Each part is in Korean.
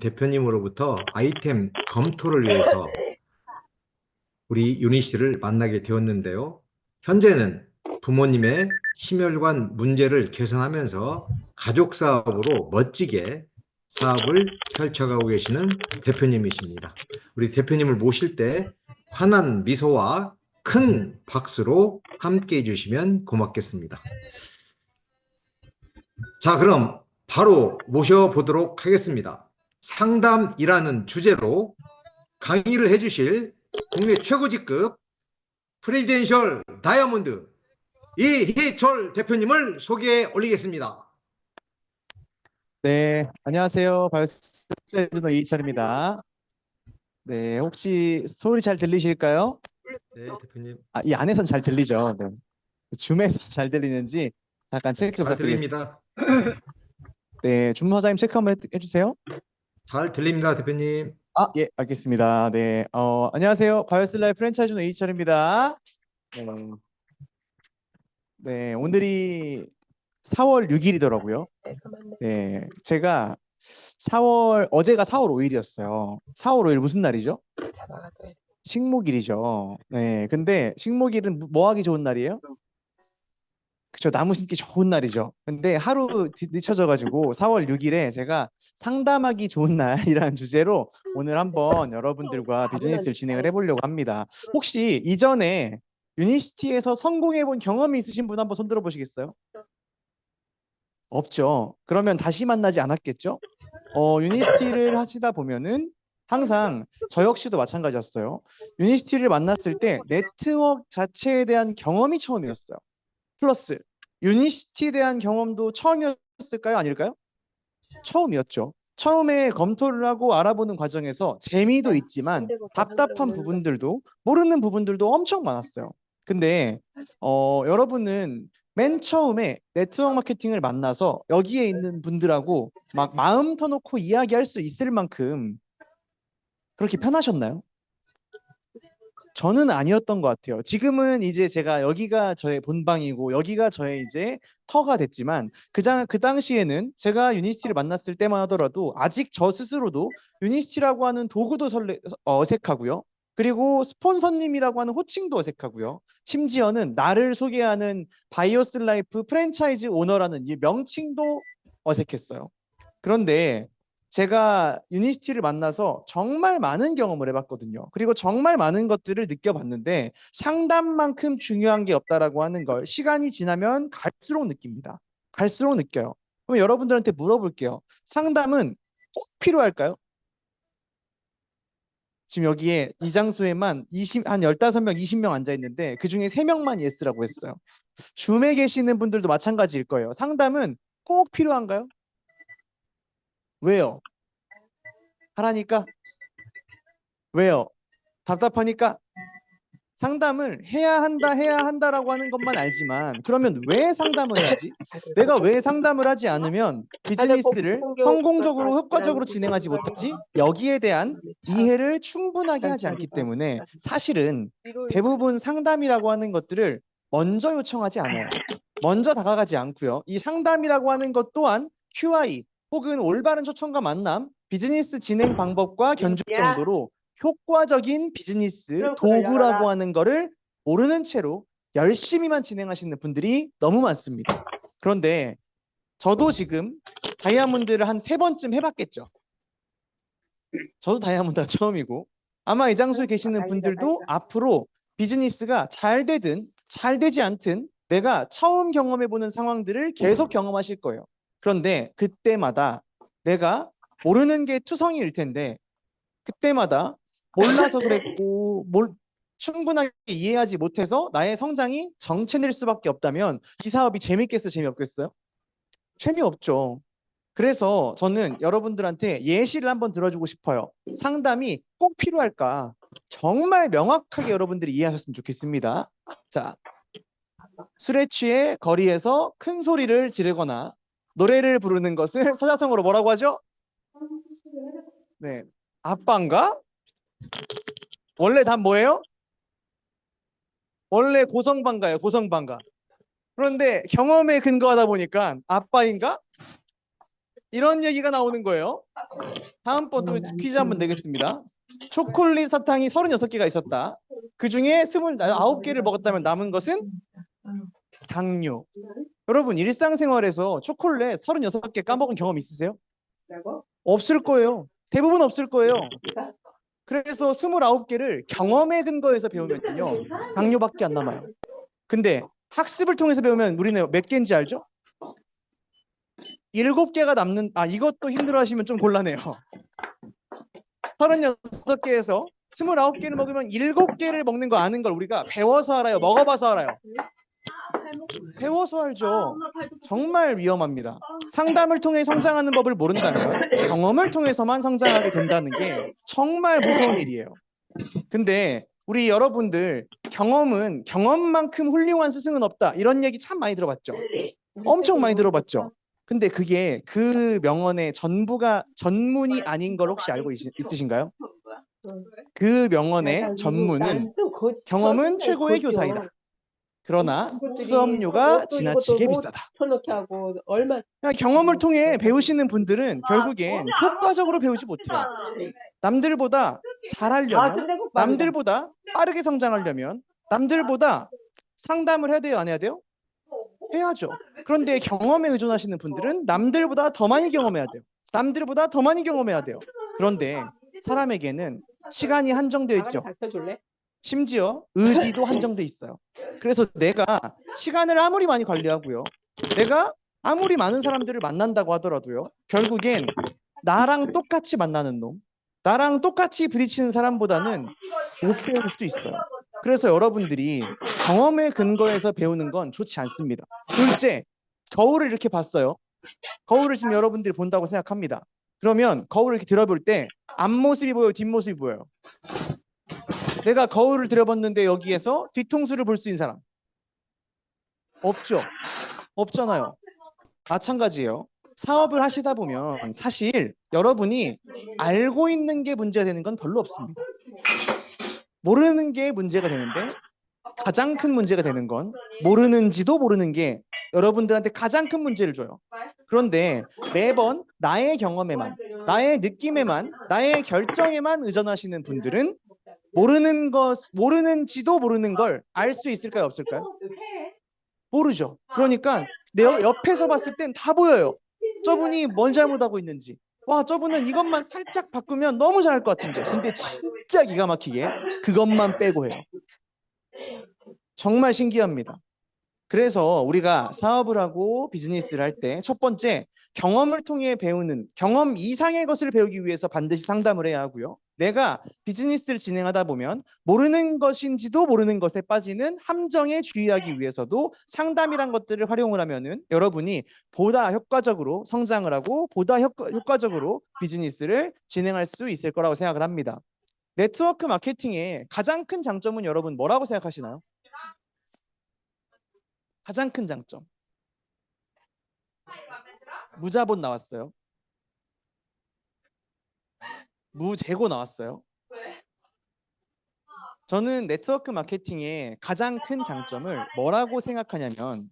대표님으로부터 아이템 검토를 위해서 우리 유니 씨를 만나게 되었는데요. 현재는 부모님의 심혈관 문제를 개선하면서 가족 사업으로 멋지게 사업을 펼쳐가고 계시는 대표님이십니다. 우리 대표님을 모실 때 환한 미소와 큰 박수로 함께 해주시면 고맙겠습니다. 자, 그럼 바로 모셔보도록 하겠습니다. 상담이라는 주제로 강의를 해주실 국내 최고직급 프레지덴셜 다이아몬드 이희철 대표님을 소개해 올리겠습니다. 네, 안녕하세요. 바이오스트레이너 이희철입니다. 네, 혹시 소리 잘 들리실까요? 네, 대표님. 이 안에선 잘 들리죠? 네. 줌에서 잘 들리는지 잠깐 체크 잘 부탁드리겠습니다. 들립니다. 네, 줌 화장님 체크 한번 해주세요. 잘 들립니다, 대표님. 예, 알겠습니다. 네, 안녕하세요. 바이오스라이 프랜차이즈 이희철입니다. 네, 오늘이 4월 6일이더라고요. 네, 제가 어제가 4월 5일이었어요. 4월 5일 무슨 날이죠? 식목일이죠. 네, 근데 식목일은 뭐 하기 좋은 날이에요? 그쵸, 나무 심기 좋은 날이죠. 근데 하루 늦춰져가지고 4월 6일에 제가 상담하기 좋은 날이라는 주제로 오늘 한번 여러분들과 비즈니스를 진행을 해보려고 합니다. 혹시 이전에 유니시티에서 성공해본 경험이 있으신 분 한번 손 들어보시겠어요? 없죠. 그러면 다시 만나지 않았겠죠? 유니시티를 하시다 보면은 항상 저 역시도 마찬가지였어요. 유니시티를 만났을 때 네트워크 자체에 대한 경험이 처음이었어요. 플러스 유니시티에 대한 경험도 처음이었을까요? 아닐까요? 처음이었죠. 처음에 검토를 하고 알아보는 과정에서 재미도 있지만 답답한 부분들도 모르는 부분들도 엄청 많았어요. 근데 여러분은 맨 처음에 네트워크 마케팅을 만나서 여기에 있는 분들하고 막 마음 터놓고 이야기할 수 있을 만큼 그렇게 편하셨나요? 저는 아니었던 것 같아요. 지금은 이제 제가 여기가 저의 본방이고 여기가 저의 이제 터가 됐지만 그 당시에는 제가 유니시티를 만났을 때만 하더라도 아직 저 스스로도 유니시티라고 하는 도구도 어색하고요. 그리고 스폰서님이라고 하는 호칭도 어색하고요. 심지어는 나를 소개하는 바이오스 라이프 프랜차이즈 오너라는 이 명칭도 어색했어요. 그런데 제가 유니시티를 만나서 정말 많은 경험을 해봤거든요. 그리고 정말 많은 것들을 느껴봤는데 상담만큼 중요한 게 없다라고 하는 걸 시간이 지나면 갈수록 느낍니다. 갈수록 느껴요. 그럼 여러분들한테 물어볼게요. 상담은 꼭 필요할까요? 지금 여기에 이 장소에만 한 15명, 20명 앉아 있는데 그중에 3명만 예스라고 했어요. 줌에 계시는 분들도 마찬가지일 거예요. 상담은 꼭 필요한가요? 왜요? 하라니까? 왜요? 답답하니까? 상담을 해야 한다라고 하는 것만 알지만 그러면 왜 상담을 해야지? 내가 왜 상담을 하지 않으면 비즈니스를 성공적으로 효과적으로 진행하지 못하지? 여기에 대한 이해를 충분하게 하지 않기 때문에 사실은 대부분 상담이라고 하는 것들을 먼저 요청하지 않아요. 먼저 다가가지 않고요. 이 상담이라고 하는 것 또한 QI 혹은 올바른 초청과 만남, 비즈니스 진행 방법과 견적 정도로 효과적인 비즈니스 도구라고 하는 거를 모르는 채로 열심히만 진행하시는 분들이 너무 많습니다. 그런데 저도 지금 다이아몬드를 한 3번쯤 해봤겠죠. 저도 다이아몬드가 처음이고 아마 이 장소에 계시는 분들도 앞으로 비즈니스가 잘 되든 잘 되지 않든 내가 처음 경험해보는 상황들을 계속 경험하실 거예요. 그런데 그때마다 내가 모르는 게 투성이일 텐데 그때마다 몰라서 그랬고 충분하게 이해하지 못해서 나의 성장이 정체될 수밖에 없다면 이 사업이 재밌겠어요? 재미없겠어요? 재미없죠. 그래서 저는 여러분들한테 예시를 한번 들어주고 싶어요. 상담이 꼭 필요할까? 정말 명확하게 여러분들이 이해하셨으면 좋겠습니다. 자, 술에 취해 거리에서 큰 소리를 지르거나 노래를 부르는 것을 서자성어로 뭐라고 하죠? 네, 아빠인가? 원래 답 뭐예요? 원래 고성방가예요. 고성방가. 그런데 경험에 근거하다 보니까 아빠인가? 이런 얘기가 나오는 거예요. 다음번 또 퀴즈 한번 내겠습니다. 초콜릿 사탕이 36개가 있었다. 그 중에 29개를 먹었다면 남은 것은 당뇨. 여러분 일상생활에서 초콜릿 36개 까먹은 경험 있으세요? 없을 거예요. 대부분 없을 거예요. 그래서 29개를 경험에 근거해서 배우면요 당뇨밖에 안 남아요. 근데 학습을 통해서 배우면 우리는 몇 개인지 알죠? 7개가 남는, 이것도 힘들어 하시면 좀 곤란해요. 36개에서 29개를 먹으면 7개를 먹는 거 아는 걸 우리가 배워서 알아요? 먹어봐서 알아요? 배워서 알죠. 정말 위험합니다. 상담을 통해 성장하는 법을 모른다면 경험을 통해서만 성장하게 된다는 게 정말 무서운 일이에요. 근데 우리 여러분들 경험은 경험만큼 훌륭한 스승은 없다. 이런 얘기 참 많이 들어봤죠. 엄청 많이 들어봤죠. 근데 그게 그 명언의 전문이 아닌 걸 혹시 알고 있으신가요? 그 명언의 전문은 경험은 최고의 교사이다. 그러나 수업료가 지나치게 비싸다. 경험을 통해 배우시는 분들은 결국엔 효과적으로 배우지 못해요. 남들보다 잘하려면, 남들보다 빠르게 성장하려면, 남들보다 상담을 해야 돼요, 안 해야 돼요? 해야죠. 그런데 경험에 의존하시는 분들은 남들보다 더 많이 경험해야 돼요. 남들보다 더 많이 경험해야 돼요. 그런데 사람에게는 시간이 한정되어 있죠. 심지어 의지도 한정돼 있어요. 그래서 내가 시간을 아무리 많이 관리하고요. 내가 아무리 많은 사람들을 만난다고 하더라도요. 결국엔 나랑 똑같이 만나는 놈, 나랑 똑같이 부딪히는 사람보다는 못 배울 수도 있어요. 그래서 여러분들이 경험에 근거해서 배우는 건 좋지 않습니다. 둘째, 거울을 이렇게 봤어요. 거울을 지금 여러분들이 본다고 생각합니다. 그러면 거울을 이렇게 들어볼 때 앞모습이 보여요? 뒷모습이 보여요? 내가 거울을 들여봤는데 여기에서 뒤통수를 볼 수 있는 사람 없죠? 없잖아요. 마찬가지예요. 사업을 하시다 보면 사실 여러분이 알고 있는 게 문제가 되는 건 별로 없습니다. 모르는 게 문제가 되는데 가장 큰 문제가 되는 건 모르는지도 모르는 게 여러분들한테 가장 큰 문제를 줘요. 그런데 매번 나의 경험에만, 나의 느낌에만, 나의 결정에만 의존하시는 분들은 모르는지도 모르는 걸 알 수 있을까요? 없을까요? 모르죠. 그러니까 내 옆에서 봤을 땐 다 보여요. 저분이 뭘 잘못하고 있는지. 와, 저분은 이것만 살짝 바꾸면 너무 잘할 것 같은데. 근데 진짜 기가 막히게 그것만 빼고 해요. 정말 신기합니다. 그래서 우리가 사업을 하고 비즈니스를 할 때 첫 번째, 경험을 통해 배우는, 경험 이상의 것을 배우기 위해서 반드시 상담을 해야 하고요. 내가 비즈니스를 진행하다 보면 모르는 것인지도 모르는 것에 빠지는 함정에 주의하기 위해서도 상담이란 것들을 활용을 하면은 여러분이 보다 효과적으로 성장을 하고 보다 효과적으로 비즈니스를 진행할 수 있을 거라고 생각을 합니다. 네트워크 마케팅의 가장 큰 장점은 여러분 뭐라고 생각하시나요? 가장 큰 장점. 무자본 나왔어요. 무재고 나왔어요. 저는 네트워크 마케팅의 가장 큰 장점을 뭐라고 생각하냐면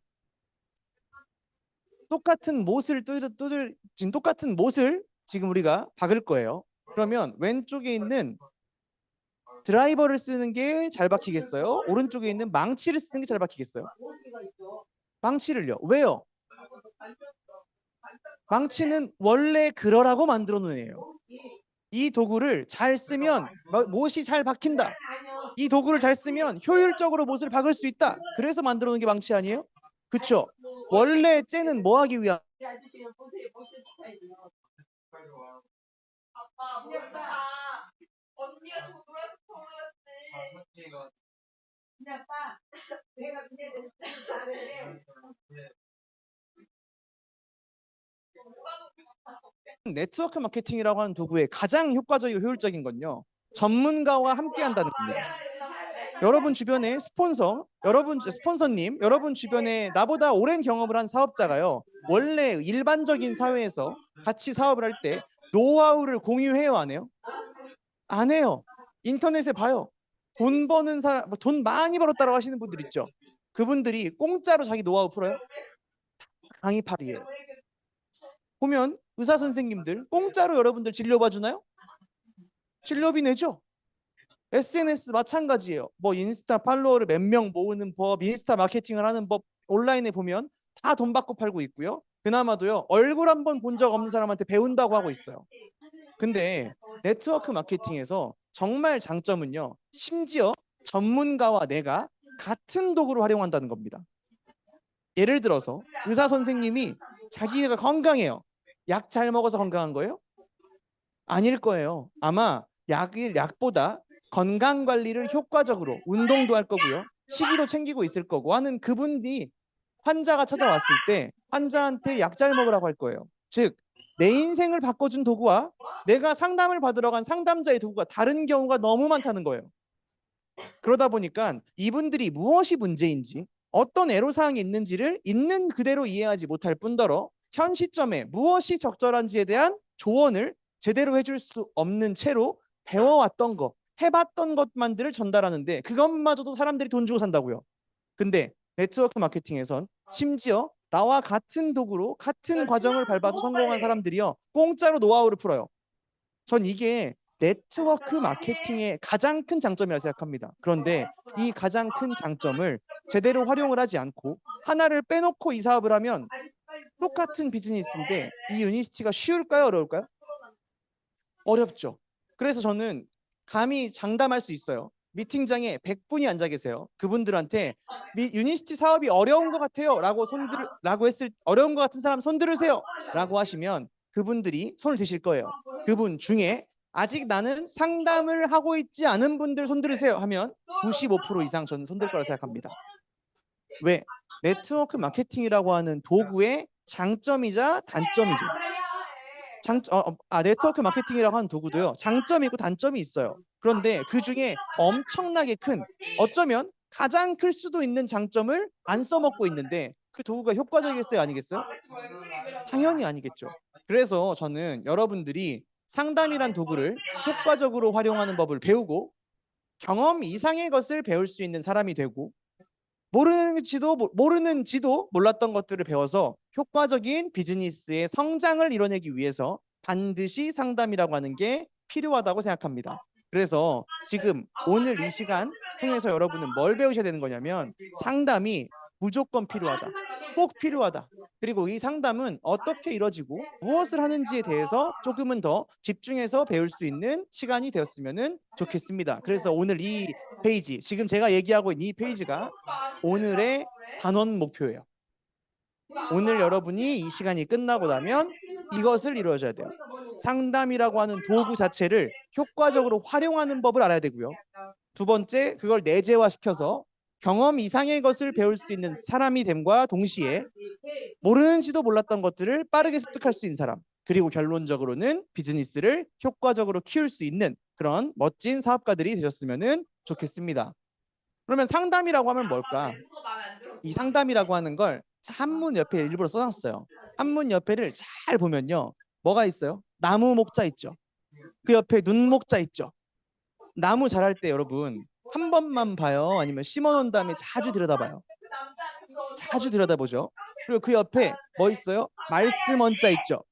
지금 똑같은 못을 지금 우리가 박을 거예요. 그러면 왼쪽에 있는 드라이버를 쓰는 게 잘 박히겠어요? 오른쪽에 있는 망치를 쓰는 게 잘 박히겠어요? 망치를요. 왜요? 망치는 원래 그러라고 만들어 놓은 애예요. 이 도구를 잘 쓰면 못이 잘 박힌다. 이 도구를 잘 쓰면 효율적으로 못을 박을 수 있다. 그래서 만들어 놓은 게 망치 아니에요? 그렇죠? 원래 쟤는 뭐 하기 위한? 언니가 누구랑 통화했지? 아빠, 내가 네트워크 마케팅이라고 하는 도구의 가장 효과적이고 효율적인 건요. 전문가와 함께 한다는 겁니다. 여러분 주변에 스폰서님, 여러분 주변에 나보다 오랜 경험을 한 사업자가요. 원래 일반적인 사회에서 같이 사업을 할 때 노하우를 공유해요, 안 해요? 안 해요. 인터넷에 봐요. 돈 버는 사람, 돈 많이 벌었다고 하시는 분들 있죠. 그분들이 공짜로 자기 노하우 풀어요? 강의팔이에요. 보면 의사 선생님들 공짜로 여러분들 진료봐 주나요? 진료비 내죠. SNS 마찬가지예요. 뭐 인스타 팔로워를 몇 명 모으는 법, 인스타 마케팅을 하는 법 온라인에 보면 다 돈 받고 팔고 있고요. 그나마도요, 얼굴 한번 본 적 없는 사람한테 배운다고 하고 있어요. 근데 네트워크 마케팅에서 정말 장점은요, 심지어 전문가와 내가 같은 도구를 활용한다는 겁니다. 예를 들어서 의사 선생님이 자기가 건강해요. 약 잘 먹어서 건강한 거예요? 아닐 거예요. 아마 약보다 건강 관리를 효과적으로 운동도 할 거고요. 식이도 챙기고 있을 거고 하는 그분이 환자가 찾아왔을 때 환자한테 약 잘 먹으라고 할 거예요. 즉, 내 인생을 바꿔준 도구와 내가 상담을 받으러 간 상담자의 도구가 다른 경우가 너무 많다는 거예요. 그러다 보니까 이분들이 무엇이 문제인지, 어떤 애로사항이 있는지를 있는 그대로 이해하지 못할 뿐더러 현 시점에 무엇이 적절한지에 대한 조언을 제대로 해줄 수 없는 채로 배워왔던 거, 해봤던 것만들을 전달하는데 그것마저도 사람들이 돈 주고 산다고요. 근데 네트워크 마케팅에선 심지어 나와 같은 도구로 같은 과정을 밟아서 성공한 사람들이요, 공짜로 노하우를 풀어요. 전 이게 네트워크 마케팅의 가장 큰 장점이라 생각합니다. 그런데 이 가장 큰 장점을 제대로 활용을 하지 않고 하나를 빼놓고 이 사업을 하면 똑같은 비즈니스인데 이 유니시티가 쉬울까요? 어려울까요? 어렵죠. 그래서 저는 감히 장담할 수 있어요. 미팅장에 100분이 앉아 계세요. 그분들한테 유니시티 사업이 어려운 것 같아요 라고 했을 어려운 것 같은 사람 손 들으세요 라고 하시면 그분들이 손을 드실 거예요. 그분 중에 아직 나는 상담을 하고 있지 않은 분들 손 들으세요 하면 95% 이상 저는 손 들 거라 생각합니다. 왜? 네트워크 마케팅이라고 하는 도구의 장점이자 단점이죠. 네트워크 마케팅이라고 하는 도구도요, 장점이 있고 단점이 있어요. 그런데 그 중에 엄청나게 큰, 어쩌면 가장 클 수도 있는 장점을 안 써먹고 있는데 그 도구가 효과적이겠어요? 아니겠어요? 당연히 아니겠죠. 그래서 저는 여러분들이 상담이란 도구를 효과적으로 활용하는 법을 배우고 경험 이상의 것을 배울 수 있는 사람이 되고 모르는지도 몰랐던 것들을 배워서 효과적인 비즈니스의 성장을 이뤄내기 위해서 반드시 상담이라고 하는 게 필요하다고 생각합니다. 그래서 지금 오늘 이 시간 통해서 여러분은 뭘 배우셔야 되는 거냐면 상담이 무조건 필요하다. 꼭 필요하다. 그리고 이 상담은 어떻게 이루어지고 무엇을 하는지에 대해서 조금은 더 집중해서 배울 수 있는 시간이 되었으면 좋겠습니다. 그래서 오늘 이 페이지, 지금 제가 얘기하고 있는 이 페이지가 오늘의 단원 목표예요. 오늘 여러분이 이 시간이 끝나고 나면 이것을 이루어져야 돼요. 상담이라고 하는 도구 자체를 효과적으로 활용하는 법을 알아야 되고요. 두 번째, 그걸 내재화시켜서 경험 이상의 것을 배울 수 있는 사람이 됨과 동시에 모르는지도 몰랐던 것들을 빠르게 습득할 수 있는 사람, 그리고 결론적으로는 비즈니스를 효과적으로 키울 수 있는 그런 멋진 사업가들이 되셨으면 좋겠습니다. 그러면 상담이라고 하면 뭘까? 이 상담이라고 하는 걸 한문 옆에 일부러 써놨어요. 한문 옆에를 잘 보면요, 뭐가 있어요? 나무 목자 있죠. 그 옆에 눈 목자 있죠. 나무 자랄 때 여러분 한 번만 봐요? 아니면 심어놓은 다음에 자주 들여다봐요? 자주 들여다보죠. 그리고 그 옆에 뭐 있어요? 말씀 원자 있죠.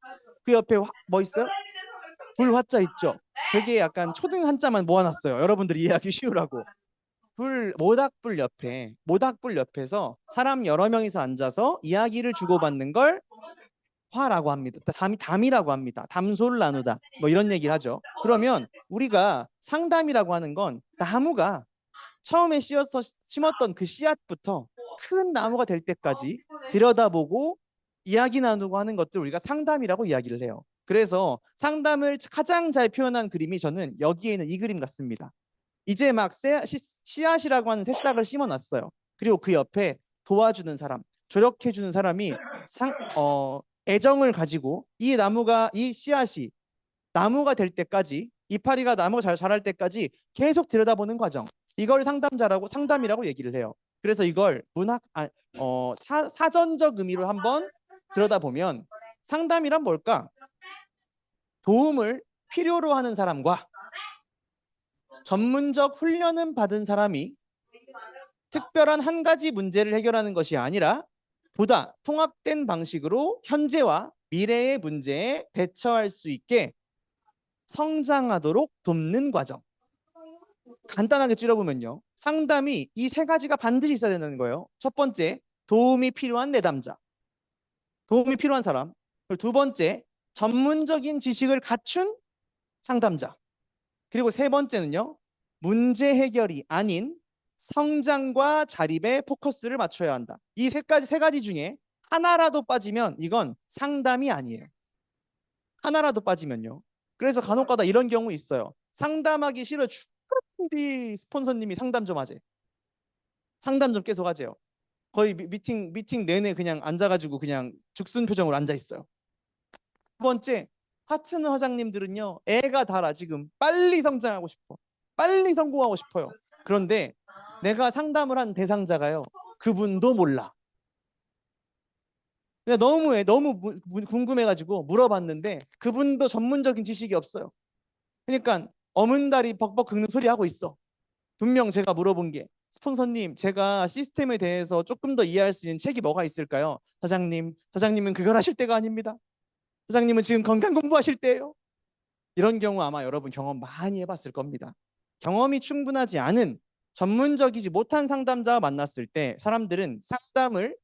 그 옆에 뭐 있어요? 불화자 있죠. 되게 약간 초등 한자만 모아놨어요. 여러분들이 이해하기 쉬우라고. 모닥불 옆에서 사람 여러 명이서 앉아서 이야기를 주고받는 걸 화라고 합니다. 담이라고 합니다. 담소를 나누다. 뭐 이런 얘기를 하죠. 그러면 우리가 상담이라고 하는 건 나무가 처음에 심었던 그 씨앗부터 큰 나무가 될 때까지 들여다보고 이야기 나누고 하는 것들 우리가 상담이라고 이야기를 해요. 그래서 상담을 가장 잘 표현한 그림이 저는 여기에 있는 이 그림 같습니다. 이제 막 씨앗이라고 하는 새싹을 심어놨어요. 그리고 그 옆에 도와주는 사람, 조력해주는 사람이 애정을 가지고 이 씨앗이 나무가 될 때까지, 이파리가 나무가 잘 자랄 때까지 계속 들여다보는 과정. 이걸 상담이라고 얘기를 해요. 그래서 이걸 사전적 의미로 한번 들여다보면 상담이란 뭘까? 도움을 필요로 하는 사람과 전문적 훈련은 받은 사람이 특별한 한 가지 문제를 해결하는 것이 아니라 보다 통합된 방식으로 현재와 미래의 문제에 대처할 수 있게 성장하도록 돕는 과정. 간단하게 줄여보면요. 상담이 이 세 가지가 반드시 있어야 된다는 거예요. 첫 번째, 도움이 필요한 내담자. 도움이 필요한 사람. 그리고 두 번째, 전문적인 지식을 갖춘 상담자. 그리고 세 번째는요. 문제 해결이 아닌 성장과 자립에 포커스를 맞춰야 한다. 이 세 가지 중에 하나라도 빠지면 이건 상담이 아니에요. 하나라도 빠지면요. 그래서 간혹가다 이런 경우 있어요. 상담하기 싫어 죽겠는데 스폰서님이 상담 좀 하재. 상담 좀 계속 하재요. 거의 미팅 내내 그냥 앉아가지고 그냥 죽순 표정으로 앉아 있어요. 두 번째, 파트너 화장님들은요. 애가 달아 지금 빨리 성장하고 싶어. 빨리 성공하고 싶어요. 그런데 내가 상담을 한 대상자가요. 그분도 몰라. 그냥 너무 궁금해가지고 물어봤는데 그분도 전문적인 지식이 없어요. 그러니까 어문다리 벅벅 긁는 소리 하고 있어. 분명 제가 물어본 게 스폰서님, 제가 시스템에 대해서 조금 더 이해할 수 있는 책이 뭐가 있을까요? 사장님은 그걸 하실 때가 아닙니다. 사장님은 지금 건강 공부하실 때예요. 이런 경우 아마 여러분 경험 많이 해봤을 겁니다. 경험이 충분하지 않은 전문적이지 못한 상담자와 만났을 때 사람들은 상담을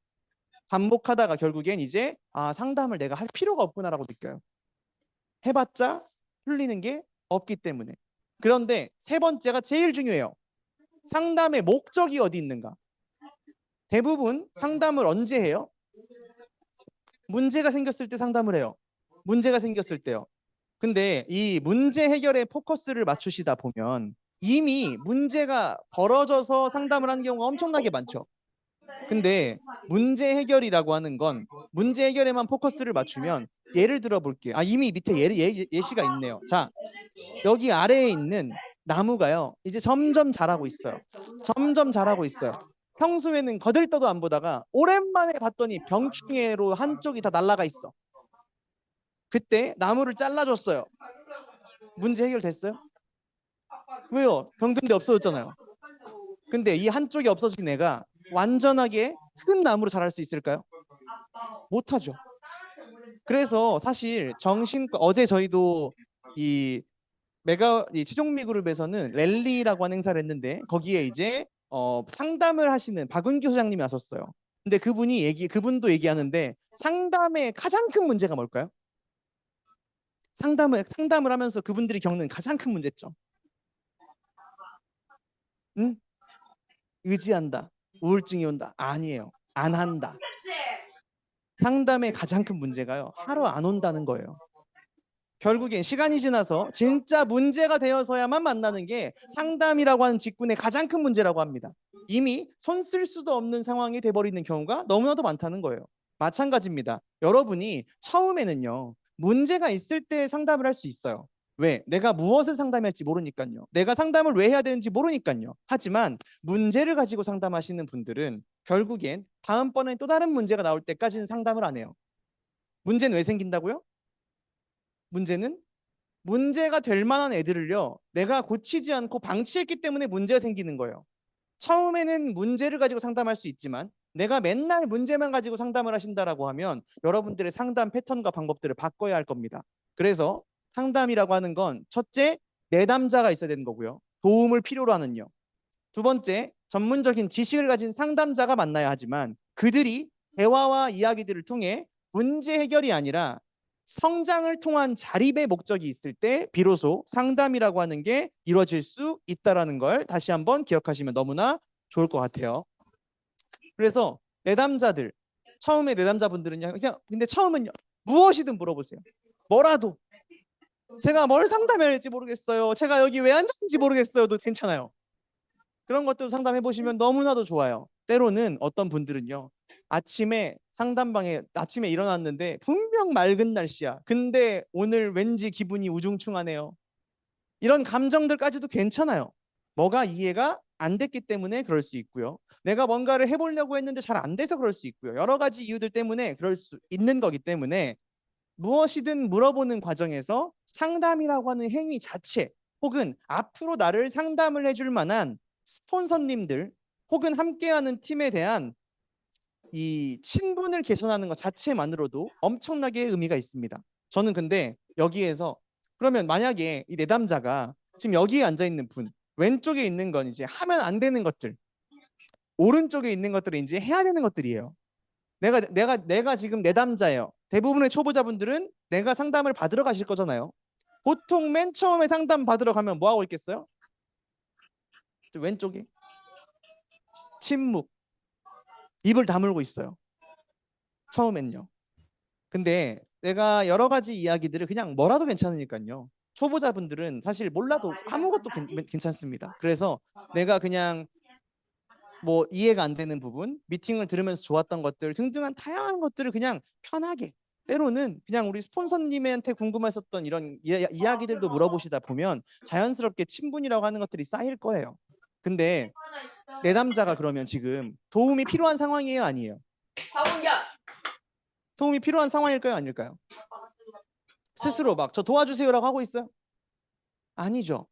반복하다가 결국엔 이제 상담을 내가 할 필요가 없구나라고 느껴요. 해봤자 풀리는 게 없기 때문에. 그런데 세 번째가 제일 중요해요. 상담의 목적이 어디 있는가? 대부분 상담을 언제 해요? 문제가 생겼을 때 상담을 해요. 문제가 생겼을 때요. 근데 이 문제 해결에 포커스를 맞추시다 보면 이미 문제가 벌어져서 상담을 하는 경우가 엄청나게 많죠. 근데 문제 해결이라고 하는 건 문제 해결에만 포커스를 맞추면 예를 들어 볼게요. 이미 밑에 예시가 있네요. 자, 여기 아래에 있는 나무가요. 이제 점점 자라고 있어요. 점점 자라고 있어요. 평소에는 거들떠도 안 보다가 오랜만에 봤더니 병충해로 한쪽이 다 날아가 있어. 그때 나무를 잘라줬어요. 문제 해결됐어요? 왜요? 병든데 없어졌잖아요. 근데 이 한쪽이 없어진 애가 완전하게 큰 나무로 자랄 수 있을까요? 못하죠. 그래서 사실 어제 저희도 이 치종미 그룹에서는 랠리라고 하는 행사를 했는데 거기에 이제 상담을 하시는 박은규 소장님이 하셨어요. 근데 그분도 얘기하는데 상담의 가장 큰 문제가 뭘까요? 상담을 하면서 그분들이 겪는 가장 큰 문제점. 응? 의지한다. 우울증이 온다. 아니에요. 안 한다. 상담의 가장 큰 문제가요. 하루 안 온다는 거예요. 결국엔 시간이 지나서 진짜 문제가 되어서야만 만나는 게 상담이라고 하는 직군의 가장 큰 문제라고 합니다. 이미 손 쓸 수도 없는 상황이 돼버리는 경우가 너무나도 많다는 거예요. 마찬가지입니다. 여러분이 처음에는요. 문제가 있을 때 상담을 할 수 있어요. 왜? 내가 무엇을 상담할지 모르니까요. 내가 상담을 왜 해야 되는지 모르니까요. 하지만 문제를 가지고 상담하시는 분들은 결국엔 다음번에 또 다른 문제가 나올 때까지는 상담을 안 해요. 문제는 왜 생긴다고요? 문제는 문제가 될 만한 애들을요. 내가 고치지 않고 방치했기 때문에 문제가 생기는 거예요. 처음에는 문제를 가지고 상담할 수 있지만 내가 맨날 문제만 가지고 상담을 하신다라고 하면 여러분들의 상담 패턴과 방법들을 바꿔야 할 겁니다. 그래서 상담이라고 하는 건 첫째, 내담자가 있어야 되는 거고요. 도움을 필요로 하는요. 두 번째, 전문적인 지식을 가진 상담자가 만나야 하지만 그들이 대화와 이야기들을 통해 문제 해결이 아니라 성장을 통한 자립의 목적이 있을 때 비로소 상담이라고 하는 게 이루어질 수 있다는 걸 다시 한번 기억하시면 너무나 좋을 것 같아요. 그래서 내담자들, 처음에 내담자분들은요. 근데 처음은요. 무엇이든 물어보세요. 뭐라도. 제가 뭘 상담해야 할지 모르겠어요. 제가 여기 왜 앉았는지 모르겠어요도 괜찮아요. 그런 것들 상담해 보시면 너무나도 좋아요. 때로는 어떤 분들은요. 아침에 일어났는데 분명 맑은 날씨야. 근데 오늘 왠지 기분이 우중충하네요. 이런 감정들까지도 괜찮아요. 뭐가 이해가 안 됐기 때문에 그럴 수 있고요. 내가 뭔가를 해보려고 했는데 잘 안 돼서 그럴 수 있고요. 여러 가지 이유들 때문에 그럴 수 있는 거기 때문에 무엇이든 물어보는 과정에서 상담이라고 하는 행위 자체 혹은 앞으로 나를 상담을 해줄 만한 스폰서님들 혹은 함께하는 팀에 대한 이 친분을 개선하는 것 자체만으로도 엄청나게 의미가 있습니다. 저는 근데 여기에서 그러면 만약에 이 내담자가 지금 여기에 앉아 있는 분, 왼쪽에 있는 건 이제 하면 안 되는 것들, 오른쪽에 있는 것들은 이제 해야 되는 것들이에요. 내가 지금 내담자예요. 대부분의 초보자분들은 내가 상담을 받으러 가실 거잖아요. 보통 맨 처음에 상담 받으러 가면 뭐 하고 있겠어요? 저 왼쪽에 침묵, 입을 다물고 있어요. 처음엔요. 근데 내가 여러 가지 이야기들을 그냥 뭐라도 괜찮으니까요. 초보자분들은 사실 몰라도 아무것도 괜찮습니다. 그래서 내가 그냥 뭐 이해가 안 되는 부분, 미팅을 들으면서 좋았던 것들 등등한 다양한 것들을 그냥 편하게 때로는 그냥 우리 스폰서님한테 궁금했었던 이런 이야기들도 물어보시다 보면 자연스럽게 친분이라고 하는 것들이 쌓일 거예요. 근데 내담자가 그러면 지금 도움이 필요한 상황이에요, 아니에요? 도움이 필요한 상황일까요, 아닐까요? 스스로 막 저 도와주세요라고 하고 있어요? 아니죠.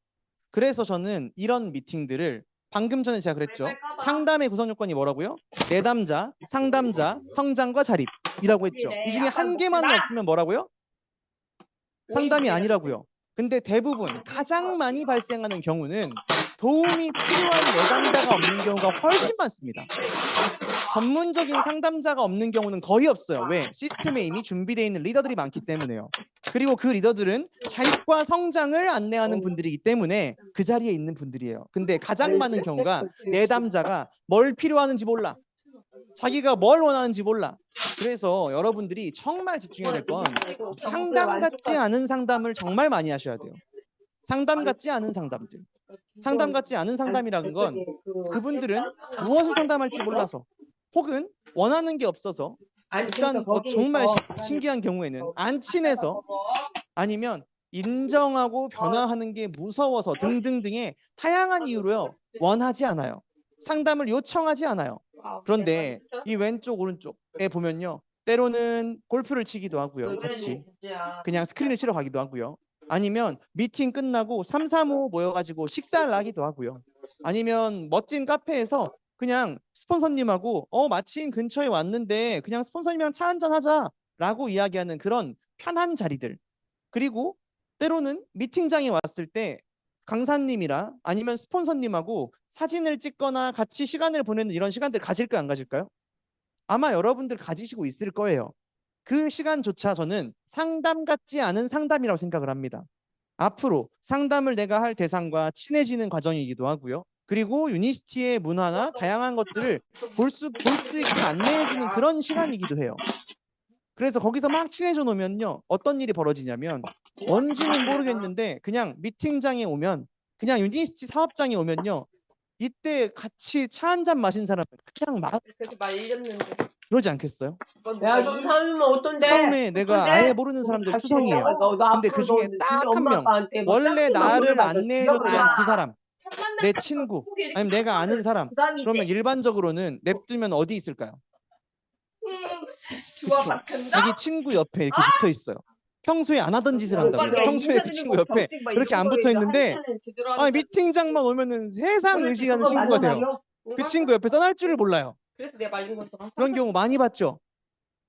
그래서 저는 이런 미팅들을 방금 전에 제가 그랬죠. 상담의 구성 요건이 뭐라고요? 내담자, 상담자, 성장과 자립이라고 했죠. 이 중에 한 개만 없으면 뭐라고요? 상담이 아니라고요. 근데 대부분 가장 많이 발생하는 경우는 도움이 필요한 내담자가 없는 경우가 훨씬 많습니다. 전문적인 상담자가 없는 경우는 거의 없어요. 왜? 시스템에 이미 준비되어 있는 리더들이 많기 때문에요. 그리고 그 리더들은 자립과 성장을 안내하는 분들이기 때문에 그 자리에 있는 분들이에요. 근데 가장 많은 경우가 내담자가 뭘 필요하는지 몰라. 자기가 뭘 원하는지 몰라. 그래서 여러분들이 정말 집중해야 될 건 상담 같지 않은 상담을 정말 많이 하셔야 돼요. 상담 같지 않은 상담들. 상담 같지 않은 상담이라는 건 그분들은 무엇을 상담할지 몰라서 혹은 원하는 게 없어서 일단 정말 신기한 경우에는 안 친해서 아니면 인정하고 변화하는 게 무서워서 등등등의 다양한 이유로요 원하지 않아요. 상담을 요청하지 않아요. 그런데 이 왼쪽 오른쪽에 보면요 때로는 골프를 치기도 하고요. 같이 그냥 스크린을 치러 가기도 하고요. 아니면 미팅 끝나고 3, 3호 모여가지고 식사를 하기도 하고요. 아니면 멋진 카페에서 그냥 스폰서님하고 마침 근처에 왔는데 그냥 스폰서님이랑 차 한잔 하자라고 이야기하는 그런 편한 자리들. 그리고 때로는 미팅장에 왔을 때 강사님이랑 아니면 스폰서님하고 사진을 찍거나 같이 시간을 보내는 이런 시간들 가질까요, 안 가질까요? 아마 여러분들 가지시고 있을 거예요. 그 시간조차 저는 상담 같지 않은 상담이라고 생각을 합니다. 앞으로 상담을 내가 할 대상과 친해지는 과정이기도 하고요. 그리고 유니시티의 문화나 다양한 것들을 볼 수 있게 안내해주는 그런 시간이기도 해요. 그래서 거기서 막 친해져 놓으면요. 어떤 일이 벌어지냐면 뭔지는 모르겠는데 그냥 미팅장에 오면 그냥 유니시티 사업장에 오면요. 이때 같이 차 한 잔 마신 사람은 그냥 막 그렇게 말렸는데. 그러지 않겠어요? 야, 넌 사람이면 어떤데? 처음에 내가 어떤데? 아예 모르는 사람들 투성이에요. 너 근데 그 앞으로 중에 너 딱 니네 한 엄마 명 아빠한테 뭐 원래 짝짓기만 나를 물어봐서 안내해줬던 죽여버려. 그 사람, 내 친구, 아니면 내가 아는 사람. 부담이지. 그러면 일반적으로는 냅두면 어디 있을까요? 그거 그쵸. 같은데? 자기 친구 옆에 이렇게 붙어 있어요. 평소에 안 하던 짓을 한다고요. 평소에 그 친구 옆에 그렇게 안 붙어 있는데 미팅장만 오면은 세상 의지하는 친구가 돼요. 그 친구 옆에 떠날 줄을 몰라요. 그래서 내가 말린 거잖아. 그런 경우 많이 봤죠.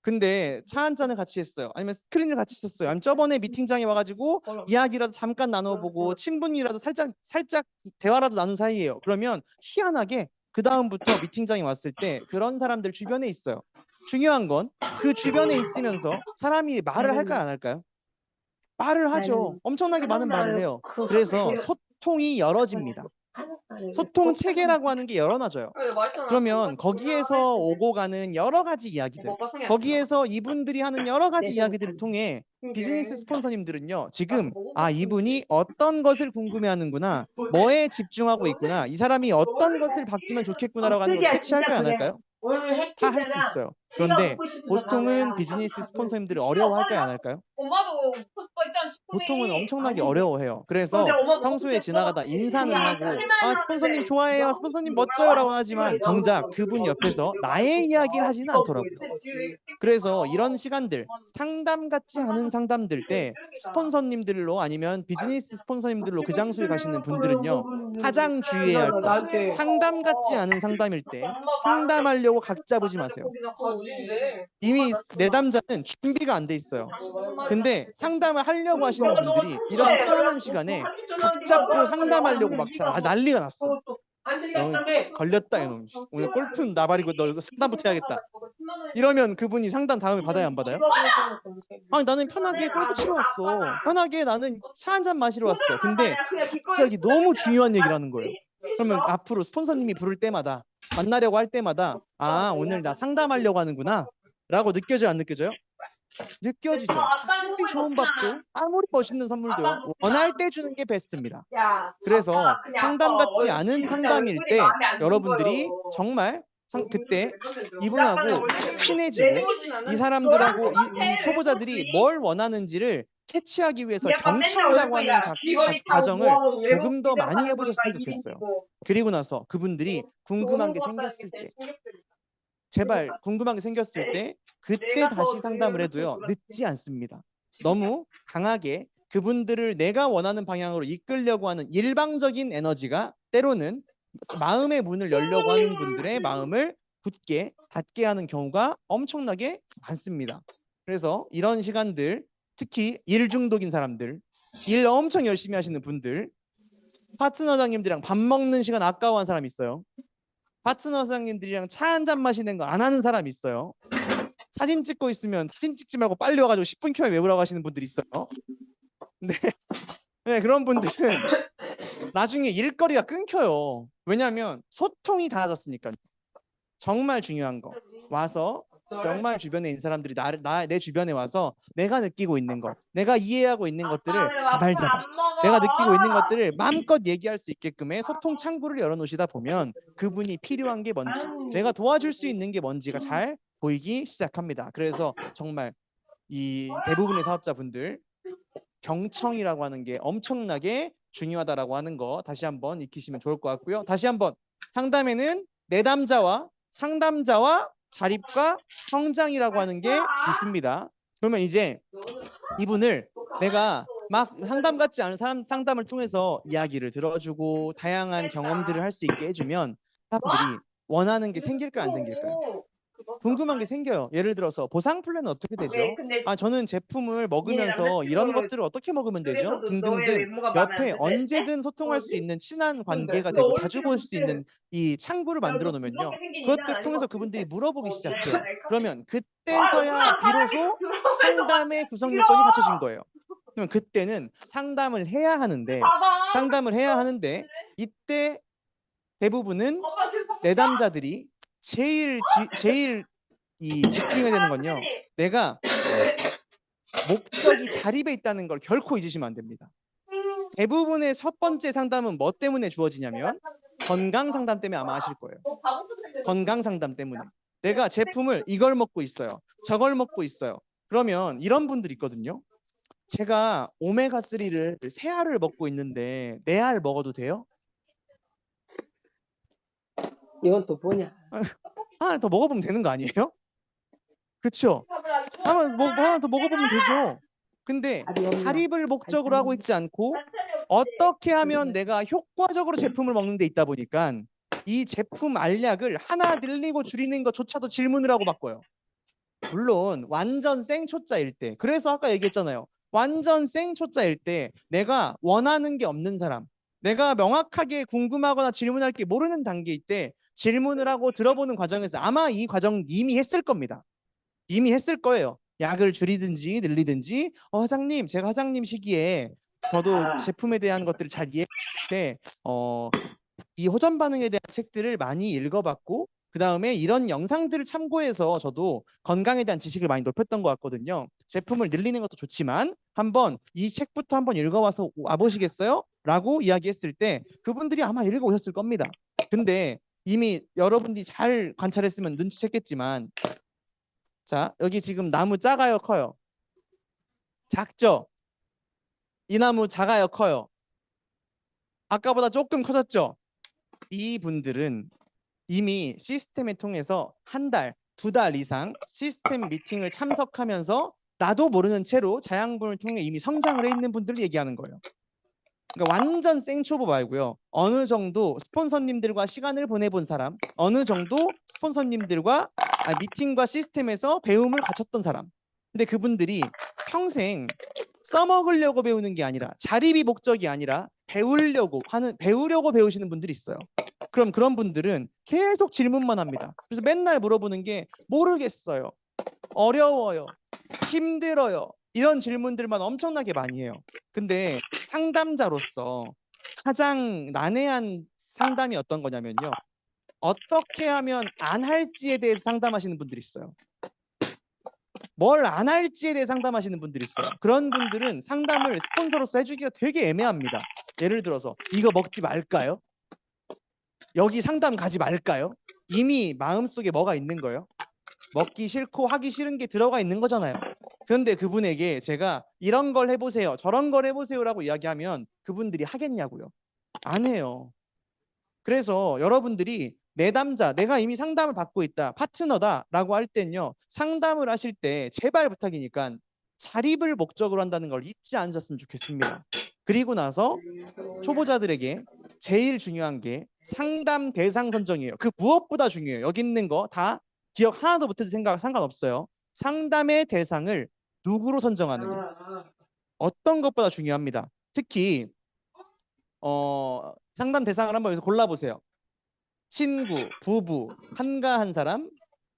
근데 차 한 잔을 같이 했어요. 아니면 스크린을 같이 썼어요. 아니면 저번에 미팅장에 와가지고 이야기라도 잠깐 나눠보고 친분이라도 살짝 대화라도 나눈 사이예요. 그러면 희한하게 그 다음부터 미팅장에 왔을 때 그런 사람들 주변에 있어요. 중요한 건 그 주변에 있으면서 사람이 말을 할까요, 안 할까요? 말을 하죠. 엄청나게 많은 말을 해요. 그래서 소통이 열어집니다. 소통 체계라고 하는 게 열어놔져요. 그러면 거기에서 오고 가는 여러 가지 이야기들, 거기에서 이분들이 하는 여러 가지 이야기들을 통해 비즈니스 스폰서님들은요, 지금 이분이 어떤 것을 궁금해하는구나, 뭐에 집중하고 있구나, 이 사람이 어떤 것을 바뀌면 좋겠구나라고 하는 걸 캐치할까요, 안 할까요? 다 할 수 있어요. 그런데 보통은 비즈니스 스폰서님들이 어려워할까요, 안 할까요? 엄마도 먹고 싶어 했잖아, 축구미. 보통은 엄청나게 어려워해요. 그래서 평소에 지나가다 인사는 하고 스폰서님 좋아해요, 스폰서님 멋져요라고 하지만 정작 그분 옆에서 나의 이야기를 하지는 않더라고요. 그래서 이런 시간들, 상담 같지 않은 상담들 때 스폰서님들로 아니면 비즈니스 스폰서님들로 그 장소에 가시는 분들은요 가장 주의해야 할 거, 상담 같지 않은 상담일 때 상담하려고 하려고 각 잡으지 마세요. 이미 내담자는 준비가 안 돼 있어요. 근데 상담을 하려고 하시는 분들이 이런 편안한 시간에 각 잡고 상담하려고 막 난리가 났어. 걸렸다 이놈. 오늘 골프는 나발이고 너 이거 상담부터 해야겠다. 이러면 그분이 상담 다음에 받아야 안 받아요? 아니 나는 편하게 골프 치러 왔어. 편하게 나는 차 한 잔 마시러 왔어. 근데 갑자기 너무 중요한 얘기를 하는 거예요. 그러면 앞으로 스폰서님이 부를 때마다 만나려고 할 때마다 아 오늘 나 상담하려고 하는구나 라고 느껴져요 안 느껴져요? 느껴지죠. 아무리 좋은 밥도 아무리 멋있는 선물도 원할 때 주는 게 베스트입니다. 그래서 상담 같지 않은 상담일 때 여러분들이 정말 그때 이분하고 친해지고 이 사람들하고 이 초보자들이 뭘 원하는지를 캐치하기 위해서 경청이라고 하는 과정을 조금 더 많이 해보셨으면 좋겠어요. 그리고 나서 그분들이 궁금한 게 생겼을 때 제발 궁금한 게 생겼을 때 그때 다시 상담을 해도요 늦지 않습니다. 너무 강하게 그분들을 내가 원하는 방향으로 이끌려고 하는 일방적인 에너지가 때로는 마음의 문을 열려고 하는 분들의 마음을 굳게 닫게 하는 경우가 엄청나게 많습니다. 그래서 이런 시간들 특히 일 중독인 사람들, 일 엄청 열심히 하시는 분들, 파트너장님들이랑 밥 먹는 시간 아까워한 사람 있어요. 파트너장님들이랑 차 한 잔 마시는 거 안 하는 사람 있어요. 사진 찍고 있으면 사진 찍지 말고 빨리 와가지고 10분 켜에 외우라고 하시는 분들 있어요. 네, 그런 분들은 나중에 일거리가 끊겨요. 왜냐하면 소통이 닿아졌으니까요. 정말 중요한 거 와서 정말 주변에 있는 사람들이 내 주변에 와서 내가 느끼고 있는 것, 내가 이해하고 있는 것들을 자발자발 내가 느끼고 있는 것들을 마음껏 얘기할 수 있게끔의 소통 창구를 열어놓으시다 보면 그분이 필요한 게 뭔지 내가 도와줄 수 있는 게 뭔지가 잘 보이기 시작합니다. 그래서 정말 이 대부분의 사업자분들 경청이라고 하는 게 엄청나게 중요하다라고 하는 거 다시 한번 익히시면 좋을 것 같고요. 다시 한번 상담에는 내담자와 상담자와 자립과 성장이라고 하는 게 있습니다. 그러면 이제 이분을 내가 막 상담 같지 않은 상담을 통해서 이야기를 들어주고 다양한 경험들을 할 수 있게 해주면 사람들이 원하는 게 생길까 안 생길까요? 궁금한 게 생겨요. 예를 들어서 보상 플랜은 어떻게 되죠? 아 저는 제품을 먹으면서 이런 것들을 어떻게 먹으면 되죠? 등등등 옆에 언제든 소통할 수 있는 친한 관계가 되고 자주 볼 수 있는 이 창구를 만들어 놓으면요. 그것들 통해서 그분들이 물어보기 시작해요. 그러면 그때서야 비로소 상담의 구성 요건이 갖춰진 거예요. 그러면 그때는 상담을 해야 하는데 이때 대부분은 내담자들이 제일 이 집중해야 되는 건요. 내가 목적이 자립에 있다는 걸 결코 잊으시면 안 됩니다. 대부분의 첫 번째 상담은 뭐 때문에 주어지냐면 건강 상담 때문에 아마 하실 거예요. 건강 상담 때문에. 내가 제품을 이걸 먹고 있어요. 저걸 먹고 있어요. 그러면 이런 분들이 있거든요. 제가 오메가3를 3알을 먹고 있는데 4알 먹어도 돼요? 이건 또 뭐냐? 하나 더 먹어보면 되는 거 아니에요? 그렇죠? 하나 더 먹어보면 되죠. 근데 자립을 목적으로 하고 있지 않고 어떻게 하면 내가 효과적으로 제품을 먹는 데 있다 보니까 이 제품 알약을 하나 늘리고 줄이는 것조차도 질문을 하고 바꿔요. 물론 완전 생초짜일 때, 그래서 아까 얘기했잖아요. 완전 생초짜일 때 내가 원하는 게 없는 사람, 내가 명확하게 궁금하거나 질문할 게 모르는 단계일 때 질문을 하고 들어보는 과정에서 아마 이 과정 이미 했을 겁니다. 이미 했을 거예요. 약을 줄이든지 늘리든지 회장님 제가 회장님 시기에 저도 제품에 대한 것들을 잘 이해할 때 이 호전 반응에 대한 책들을 많이 읽어봤고 그 다음에 이런 영상들을 참고해서 저도 건강에 대한 지식을 많이 높였던 것 같거든요. 제품을 늘리는 것도 좋지만 한번 이 책부터 한번 읽어와서 와보시겠어요? 라고 이야기했을 때 그분들이 아마 읽어오셨을 겁니다. 근데 이미 여러분들이 잘 관찰했으면 눈치챘겠지만 자 여기 지금 나무 작아요 커요? 작죠? 이 나무 작아요 커요? 아까보다 조금 커졌죠? 이분들은 이미 시스템을 통해서 한 달, 2달 이상 시스템 미팅을 참석하면서 나도 모르는 채로 자양분을 통해 이미 성장을 해 있는 분들을 얘기하는 거예요. 그러니까 완전 생초보 말고요. 어느 정도 스폰서님들과 시간을 보내본 사람, 어느 정도 스폰서님들과 미팅과 시스템에서 배움을 갖췄던 사람. 근데 그분들이 평생 써먹으려고 배우는 게 아니라 자립이 목적이 아니라 배우려고 배우시는 분들이 있어요. 그럼 그런 분들은 계속 질문만 합니다. 그래서 맨날 물어보는 게 모르겠어요. 어려워요. 힘들어요. 이런 질문들만 엄청나게 많이 해요. 근데 상담자로서 가장 난해한 상담이 어떤 거냐면요. 어떻게 하면 안 할지에 대해서 상담하시는 분들이 있어요. 뭘 안 할지에 대해 상담하시는 분들이 있어요. 그런 분들은 상담을 스폰서로서 해주기가 되게 애매합니다. 예를 들어서 이거 먹지 말까요? 여기 상담 가지 말까요? 이미 마음속에 뭐가 있는 거예요? 먹기 싫고 하기 싫은 게 들어가 있는 거잖아요. 그런데 그분에게 제가 이런 걸 해보세요, 저런 걸 해보세요라고 이야기하면 그분들이 하겠냐고요? 안 해요. 그래서 여러분들이 내담자, 내가 이미 상담을 받고 있다, 파트너다라고 할 땐요, 상담을 하실 때 제발 부탁이니까 자립을 목적으로 한다는 걸 잊지 않으셨으면 좋겠습니다. 그리고 나서 초보자들에게 제일 중요한 게 상담 대상 선정이에요. 그 무엇보다 중요해요. 여기 있는 거 다 기억 하나도 못해도 상관없어요. 상담의 대상을 누구로 선정하느냐. 어떤 것보다 중요합니다. 특히 상담 대상을 한번 여기서 골라보세요. 친구, 부부, 한가한 사람,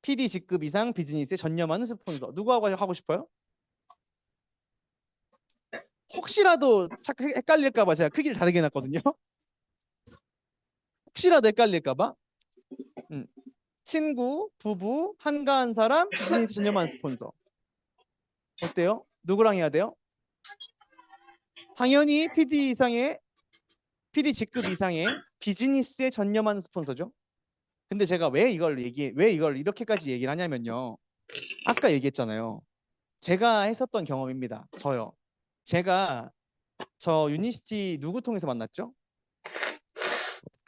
PD 직급 이상 비즈니스에 전념하는 스폰서. 누구하고 하고 싶어요? 혹시라도 헷갈릴까봐 제가 크기를 다르게 해놨거든요. 혹시라도 헷갈릴까봐. 친구, 부부, 한가한 사람, 비즈니스 전념하는 스폰서. 어때요? 누구랑 해야 돼요? 당연히 PD 직급 이상의 비즈니스에 전념하는 스폰서죠. 근데 제가 왜 이걸 이렇게까지 얘기를 하냐면요. 아까 얘기했잖아요. 제가 했었던 경험입니다. 저 유니시티 누구 통해서 만났죠?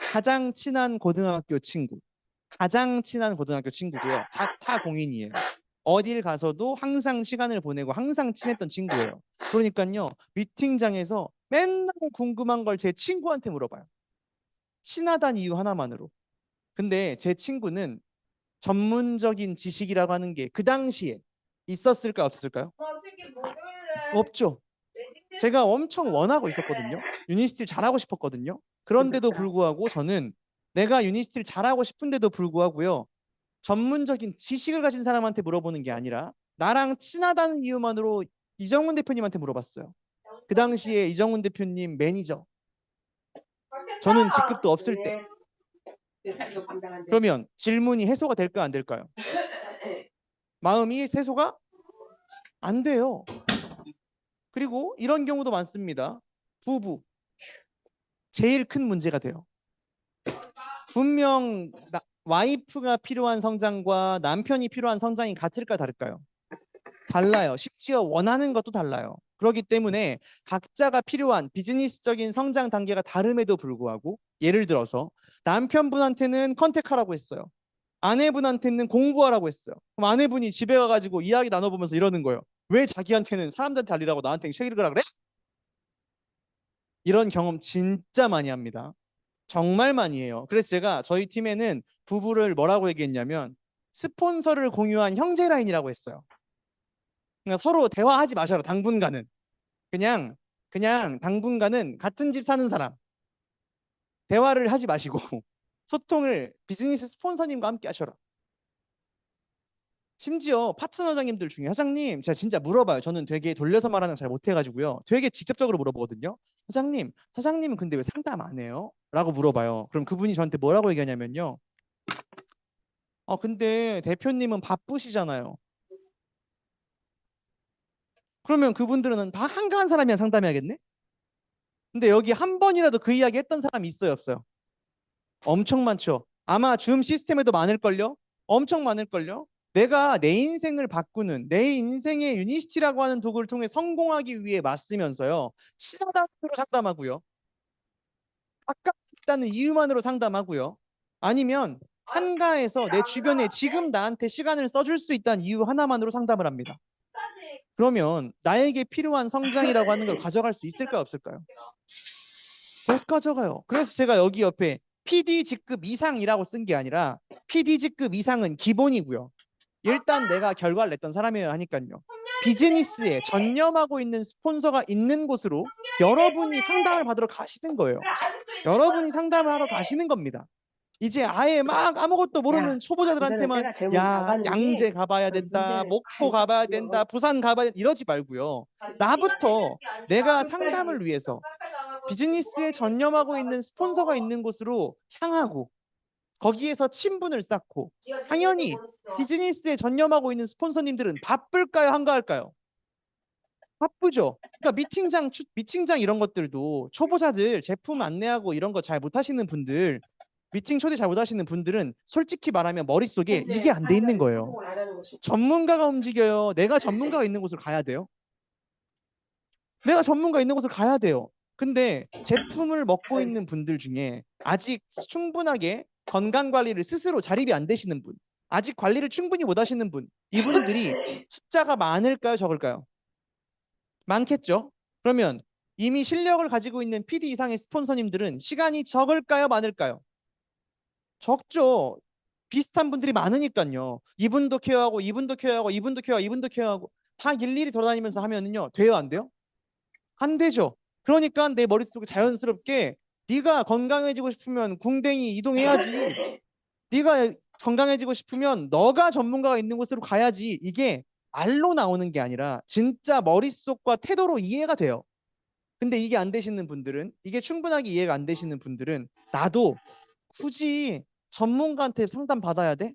가장 친한 고등학교 친구고요. 자타 공인이에요. 어딜 가서도 항상 시간을 보내고 항상 친했던 친구예요. 그러니까요. 미팅장에서 맨날 궁금한 걸 제 친구한테 물어봐요. 친하다는 이유 하나만으로. 근데 제 친구는 전문적인 지식이라고 하는 게 그 당시에 있었을까요? 없었을까요? 없죠. 제가 엄청 원하고 있었거든요. 유니시티를 잘하고 싶었거든요. 그런데도 불구하고 저는 내가 유니시티를 잘하고 싶은데도 불구하고요. 전문적인 지식을 가진 사람한테 물어보는 게 아니라 나랑 친하다는 이유만으로 이정훈 대표님한테 물어봤어요. 그 당시에 이정훈 대표님 매니저. 저는 직급도 없을 때. 그러면 질문이 해소가 될까 안 될까요? 마음이 해소가 안 돼요. 그리고 이런 경우도 많습니다. 부부. 제일 큰 문제가 돼요. 분명 와이프가 필요한 성장과 남편이 필요한 성장이 같을까 다를까요? 달라요. 심지어 원하는 것도 달라요. 그렇기 때문에 각자가 필요한 비즈니스적인 성장 단계가 다름에도 불구하고 예를 들어서 남편분한테는 컨택하라고 했어요. 아내분한테는 공부하라고 했어요. 그럼 아내분이 집에 가가지고 이야기 나눠보면서 이러는 거예요. 왜 자기한테는 사람들한테 알리라고 나한테는 책 읽으라 그래? 이런 경험 진짜 많이 합니다. 정말 많이 해요. 그래서 제가 저희 팀에는 부부를 뭐라고 얘기했냐면 스폰서를 공유한 형제 라인이라고 했어요. 그러니까 서로 대화하지 마셔라. 당분간은. 그냥 당분간은 같은 집 사는 사람. 대화를 하지 마시고 소통을 비즈니스 스폰서님과 함께 하셔라. 심지어 파트너장님들 중에 사장님 제가 진짜 물어봐요. 저는 되게 돌려서 말하는 거 잘 못해가지고요. 되게 직접적으로 물어보거든요. 사장님은 근데 왜 상담 안 해요? 라고 물어봐요. 그럼 그분이 저한테 뭐라고 얘기하냐면요. 근데 대표님은 바쁘시잖아요. 그러면 그분들은 다 한가한 사람이랑 상담해야겠네? 근데 여기 한 번이라도 그 이야기 했던 사람이 있어요, 없어요? 엄청 많죠. 아마 줌 시스템에도 많을걸요? 엄청 많을걸요? 내가 내 인생을 바꾸는 내 인생의 유니시티라고 하는 도구를 통해 성공하기 위해 맞으면서요. 친하다는 이유로 상담하고요. 아깝다는 이유만으로 상담하고요. 아니면 한가해서 내 주변에 지금 나한테 시간을 써줄 수 있다는 이유 하나만으로 상담을 합니다. 그러면 나에게 필요한 성장이라고 하는 걸 가져갈 수 있을까요? 없을까요? 못 가져가요. 그래서 제가 여기 옆에 PD 직급 이상이라고 쓴 게 아니라 PD 직급 이상은 기본이고요. 일단 내가 결과를 냈던 사람이어야 하니까요. 비즈니스에 전념하고 있는 스폰서가 있는 곳으로 여러분이 상담을 받으러 가시는 거예요. 여러분이 상담을 하러 가시는 겁니다. 이제 아예 막 아무것도 모르는 초보자들한테만 내가 제목 야, 나가는 양재 게 가봐야 그 된다, 문제를 목포 가봐야 된다, 부산 가봐야 된다 이러지 말고요. 나부터 내가 상담을 위해서 비즈니스에 전념하고 있는 스폰서가 있는 곳으로 향하고 거기에서 친분을 쌓고 당연히 비즈니스에 전념하고 있는 스폰서님들은 바쁠까요? 한가할까요? 바쁘죠. 그러니까 미팅장 이런 것들도 초보자들 제품 안내하고 이런 거 잘 못하시는 분들 미팅 초대 잘 못하시는 분들은 솔직히 말하면 머릿속에 이게 안 돼 있는 거예요. 전문가가 움직여요. 내가 전문가가 있는 곳으로 가야 돼요. 내가 전문가 있는 곳을 가야 돼요. 근데 제품을 먹고 있는 분들 중에 아직 충분하게 건강 관리를 스스로 자립이 안 되시는 분, 아직 관리를 충분히 못 하시는 분, 이분들이 숫자가 많을까요? 적을까요? 많겠죠. 그러면 이미 실력을 가지고 있는 PD 이상의 스폰서님들은 시간이 적을까요? 많을까요? 적죠. 비슷한 분들이 많으니까요. 이분도 케어하고 이분도 케어하고 이분도 케어하고 이분도 케어하고 다 일일이 돌아다니면서 하면은요. 돼요? 안 돼요? 안 되죠. 그러니까 내 머릿속에 자연스럽게 네가 건강해지고 싶으면 궁뎅이 이동해야지. 네가 건강해지고 싶으면 너가 전문가가 있는 곳으로 가야지. 이게 말로 나오는 게 아니라 진짜 머릿속과 태도로 이해가 돼요. 근데 이게 안 되시는 분들은 이게 충분하게 이해가 안 되시는 분들은 나도 굳이 전문가한테 상담 받아야 돼?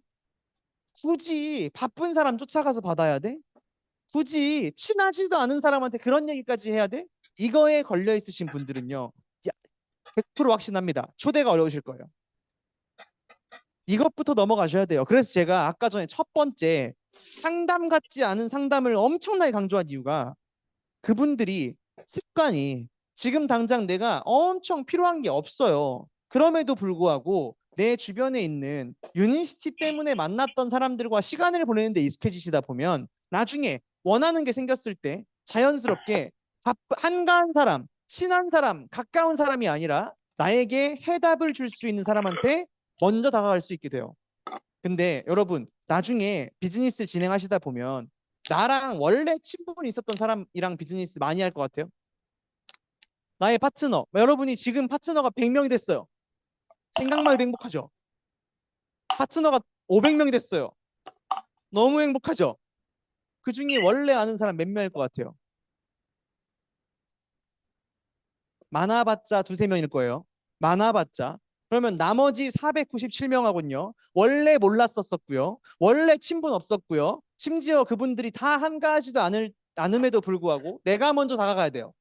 굳이 바쁜 사람 쫓아가서 받아야 돼? 굳이 친하지도 않은 사람한테 그런 얘기까지 해야 돼? 이거에 걸려 있으신 분들은요. 100% 확신합니다. 초대가 어려우실 거예요. 이것부터 넘어가셔야 돼요. 그래서 제가 아까 전에 첫 번째 상담 같지 않은 상담을 엄청나게 강조한 이유가 그분들이 습관이 지금 당장 내가 엄청 필요한 게 없어요. 그럼에도 불구하고 내 주변에 있는 유니시티 때문에 만났던 사람들과 시간을 보내는데 익숙해지시다 보면 나중에 원하는 게 생겼을 때 자연스럽게 한가한 사람, 친한 사람, 가까운 사람이 아니라 나에게 해답을 줄 수 있는 사람한테 먼저 다가갈 수 있게 돼요. 근데 여러분 나중에 비즈니스를 진행하시다 보면 나랑 원래 친분이 있었던 사람이랑 비즈니스 많이 할 것 같아요? 나의 파트너. 여러분이 지금 파트너가 100명이 됐어요. 생각만 해도 행복하죠? 파트너가 500명이 됐어요. 너무 행복하죠? 그 중에 원래 아는 사람 몇 명일 것 같아요? 많아봤자 두세 명일 거예요. 많아봤자. 그러면 나머지 497명하고는요. 원래 몰랐었고요. 원래 친분 없었고요. 심지어 그분들이 다 한가하지도 않음에도 불구하고 내가 먼저 다가가야 돼요.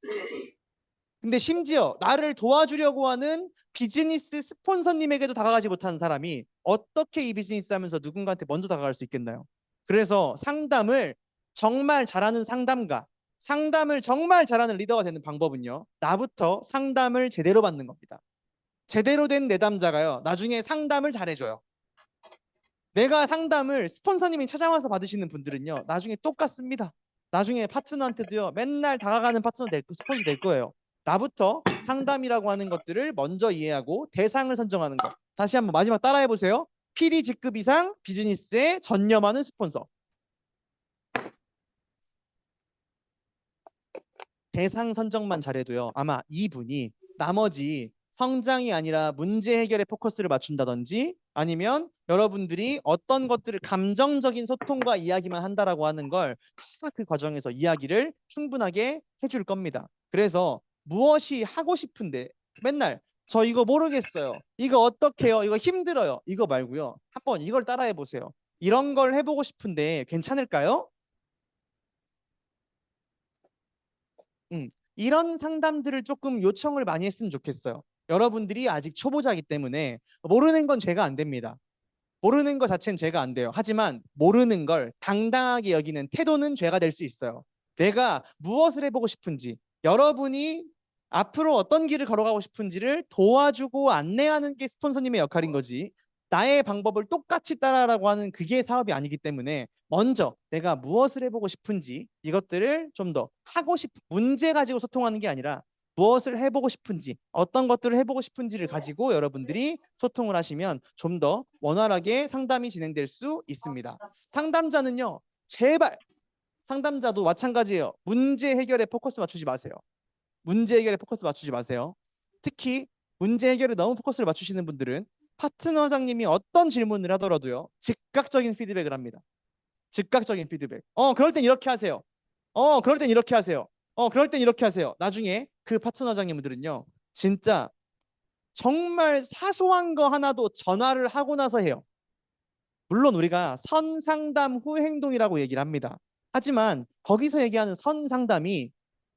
근데 심지어 나를 도와주려고 하는 비즈니스 스폰서님에게도 다가가지 못하는 사람이 어떻게 이 비즈니스 하면서 누군가한테 먼저 다가갈 수 있겠나요? 그래서 상담을 정말 잘하는 상담가, 상담을 정말 잘하는 리더가 되는 방법은요. 나부터 상담을 제대로 받는 겁니다. 제대로 된 내담자가요. 나중에 상담을 잘해줘요. 내가 상담을 스폰서님이 찾아와서 받으시는 분들은요. 나중에 똑같습니다. 나중에 파트너한테도요. 맨날 다가가는 스폰서 될 거예요. 나부터 상담이라고 하는 것들을 먼저 이해하고 대상을 선정하는 것. 다시 한번 마지막 따라해 보세요. PD 직급 이상 비즈니스에 전념하는 스폰서. 대상 선정만 잘해도요. 아마 이분이 나머지 성장이 아니라 문제 해결에 포커스를 맞춘다든지 아니면 여러분들이 어떤 것들을 감정적인 소통과 이야기만 한다라고 하는 걸 그 과정에서 이야기를 충분하게 해줄 겁니다. 그래서 무엇이 하고 싶은데 맨날 저 이거 모르겠어요. 이거 어떻게 해요? 이거 힘들어요. 이거 말고요. 한번 이걸 따라해 보세요. 이런 걸 해보고 싶은데 괜찮을까요? 이런 상담들을 조금 요청을 많이 했으면 좋겠어요. 여러분들이 아직 초보자이기 때문에 모르는 건 죄가 안 됩니다. 모르는 것 자체는 죄가 안 돼요. 하지만 모르는 걸 당당하게 여기는 태도는 죄가 될 수 있어요. 내가 무엇을 해보고 싶은지, 여러분이 앞으로 어떤 길을 걸어가고 싶은지를 도와주고 안내하는 게 스폰서님의 역할인 거지. 나의 방법을 똑같이 따라라고 하는 그게 사업이 아니기 때문에 먼저 내가 무엇을 해보고 싶은지 이것들을 좀 더 하고 싶은 문제 가지고 소통하는 게 아니라 무엇을 해보고 싶은지, 어떤 것들을 해보고 싶은지를 가지고 여러분들이 소통을 하시면 좀 더 원활하게 상담이 진행될 수 있습니다. 상담자는요, 제발 상담자도 마찬가지예요. 문제 해결에 포커스 맞추지 마세요. 문제 해결에 포커스 맞추지 마세요. 특히 문제 해결에 너무 포커스를 맞추시는 분들은 파트너장님이 어떤 질문을 하더라도요, 즉각적인 피드백을 합니다. 즉각적인 피드백. 그럴 땐 이렇게 하세요. 그럴 땐 이렇게 하세요. 그럴 땐 이렇게 하세요. 나중에 그 파트너장님들은요, 진짜 정말 사소한 거 하나도 전화를 하고 나서 해요. 물론 우리가 선상담 후 행동이라고 얘기를 합니다. 하지만 거기서 얘기하는 선상담이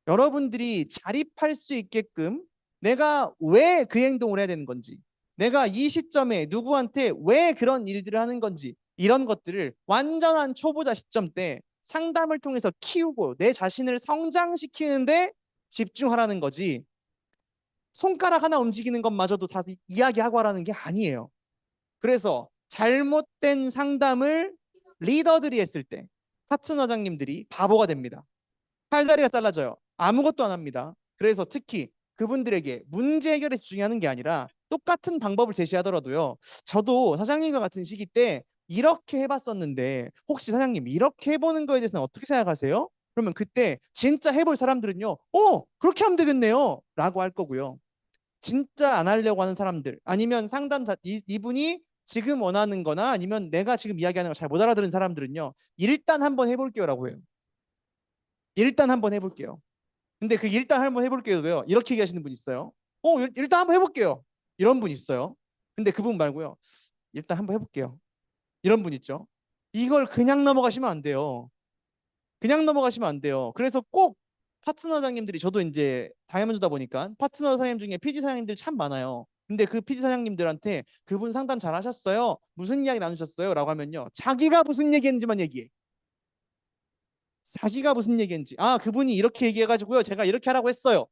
여러분들이 자립할 수 있게끔 내가 왜 그 행동을 해야 되는 건지, 내가 이 시점에 누구한테 왜 그런 일들을 하는 건지, 이런 것들을 완전한 초보자 시점 때 상담을 통해서 키우고 내 자신을 성장시키는데 집중하라는 거지, 손가락 하나 움직이는 것마저도 다 이야기하고 하라는 게 아니에요. 그래서 잘못된 상담을 리더들이 했을 때 파트너장님들이 바보가 됩니다. 팔다리가 잘라져요. 아무것도 안 합니다. 그래서 특히 그분들에게 문제 해결에 집중하는 게 아니라 똑같은 방법을 제시하더라도요, 저도 사장님과 같은 시기 때 이렇게 해봤었는데 혹시 사장님 이렇게 해보는 거에 대해서는 어떻게 생각하세요? 그러면 그때 진짜 해볼 사람들은요, 그렇게 하면 되겠네요 라고 할 거고요. 진짜 안 하려고 하는 사람들, 아니면 상담자 이분이 지금 원하는 거나 아니면 내가 지금 이야기하는 걸 잘 못 알아들은 사람들은요, 일단 한번 해볼게요 라고 해요. 일단 한번 해볼게요. 근데 그 일단 한번 해볼게요도요, 이렇게 얘기하시는 분 있어요. 일단 한번 해볼게요. 이런 분 있어요. 근데 그분 말고요, 일단 한번 해볼게요. 이런 분 있죠. 이걸 그냥 넘어가시면 안 돼요. 그냥 넘어가시면 안 돼요. 그래서 꼭 파트너장님들이, 저도 이제 다이아몬드다 보니까 파트너 사장님 중에 PD 사장님들 참 많아요. 근데 그 PD 사장님들한테 그분 상담 잘 하셨어요? 무슨 이야기 나누셨어요? 라고 하면요, 자기가 무슨 얘기했는지만 얘기해. 자기가 무슨 얘기했는지. 그분이 이렇게 얘기해가지고요, 제가 이렇게 하라고 했어요.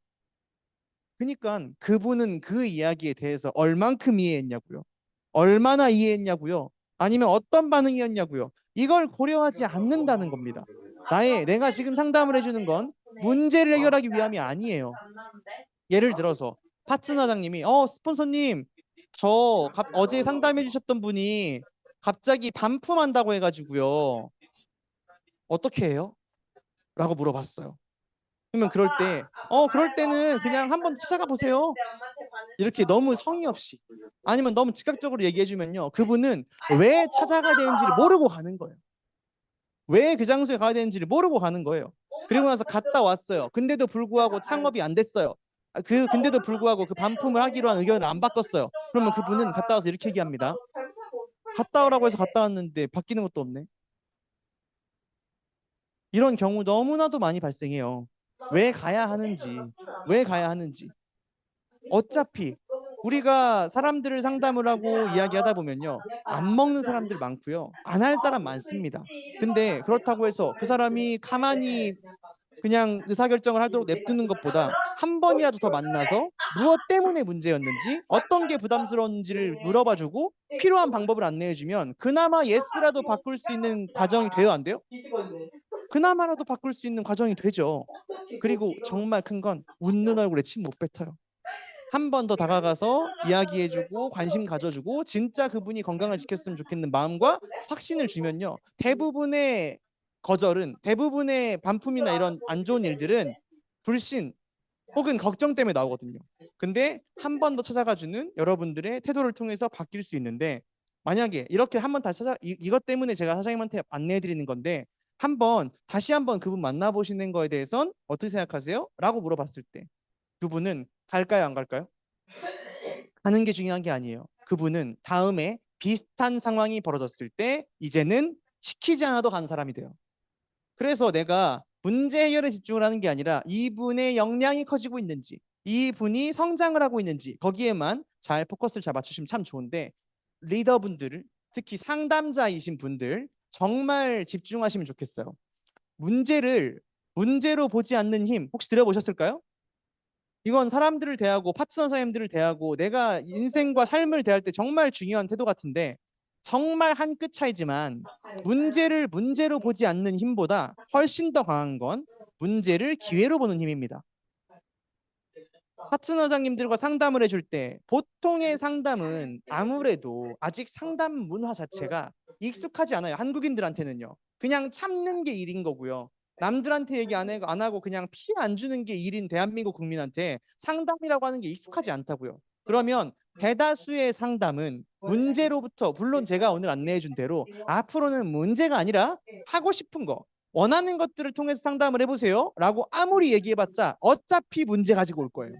그러니까 그분은 그 이야기에 대해서 얼만큼 이해했냐고요? 얼마나 이해했냐고요? 아니면 어떤 반응이었냐고요? 이걸 고려하지 않는다는 겁니다. 내가 지금 상담을 해주는 건 문제를 해결하기 위함이 아니에요. 예를 들어서 파트너장님이 스폰서님, 어제 상담해 주셨던 분이 갑자기 반품한다고 해가지고요, 어떻게 해요? 라고 물어봤어요. 그러면 그럴 때는 그냥 한번 찾아가 보세요. 이렇게 너무 성의 없이, 아니면 너무 즉각적으로 얘기해 주면요, 그분은 왜 찾아가야 되는지를 모르고 가는 거예요. 왜 그 장소에 가야 되는지를 모르고 가는 거예요. 그리고 나서 갔다 왔어요. 근데도 불구하고 창업이 안 됐어요. 근데도 불구하고 그 반품을 하기로 한 의견을 안 바꿨어요. 그러면 그분은 갔다 와서 이렇게 얘기합니다. 갔다 오라고 해서 갔다 왔는데 바뀌는 것도 없네. 이런 경우 너무나도 많이 발생해요. 왜 가야 하는지, 왜 가야 하는지. 어차피 우리가 사람들을 상담을 하고 이야기하다 보면요, 안 먹는 사람들 많고요, 안 할 사람 많습니다. 근데 그렇다고 해서 그 사람이 가만히 그냥 의사결정을 하도록 냅두는 것보다 한 번이라도 더 만나서 무엇 때문에 문제였는지, 어떤 게 부담스러운지를 물어봐주고 필요한 방법을 안내해주면 그나마 예스라도 바꿀 수 있는 과정이 돼요, 안 돼요? 그나마라도 바꿀 수 있는 과정이 되죠. 그리고 정말 큰 건 웃는 얼굴에 침 못 뱉어요. 한 번 더 다가가서 이야기해주고 관심 가져주고 진짜 그분이 건강을 지켰으면 좋겠는 마음과 확신을 주면요, 대부분의 거절은, 대부분의 반품이나 이런 안 좋은 일들은 불신 혹은 걱정 때문에 나오거든요. 근데 한 번 더 찾아가주는 여러분들의 태도를 통해서 바뀔 수 있는데, 만약에 이렇게 한 번 다시 이것 때문에 제가 사장님한테 안내해드리는 건데, 다시 한번 그분 만나보시는 거에 대해선 어떻게 생각하세요? 라고 물어봤을 때 그분은 갈까요, 안 갈까요? 가는 게 중요한 게 아니에요. 그분은 다음에 비슷한 상황이 벌어졌을 때 이제는 시키지 않아도 가는 사람이 돼요. 그래서 내가 문제 해결에 집중을 하는 게 아니라 이분의 역량이 커지고 있는지, 이분이 성장을 하고 있는지, 거기에만 잘 포커스를 잘 맞추시면 참 좋은데, 리더분들, 특히 상담자이신 분들 정말 집중하시면 좋겠어요. 문제로 보지 않는 힘 혹시 들어보셨을까요? 이건 사람들을 대하고 파트너 사람들을 대하고 내가 인생과 삶을 대할 때 정말 중요한 태도 같은데, 정말 한 끗 차이지만 문제를 문제로 보지 않는 힘보다 훨씬 더 강한 건 문제를 기회로 보는 힘입니다. 파트너장님들과 상담을 해줄 때 보통의 상담은 아무래도 아직 상담 문화 자체가 익숙하지 않아요. 한국인들한테는요. 그냥 참는 게 일인 거고요. 남들한테 얘기 안 하고 그냥 피해 안 주는 게 일인 대한민국 국민한테 상담이라고 하는 게 익숙하지 않다고요. 그러면 대다수의 상담은 문제로부터, 물론 제가 오늘 안내해 준 대로 앞으로는 문제가 아니라 하고 싶은 거, 원하는 것들을 통해서 상담을 해보세요 라고 아무리 얘기해봤자 어차피 문제 가지고 올 거예요.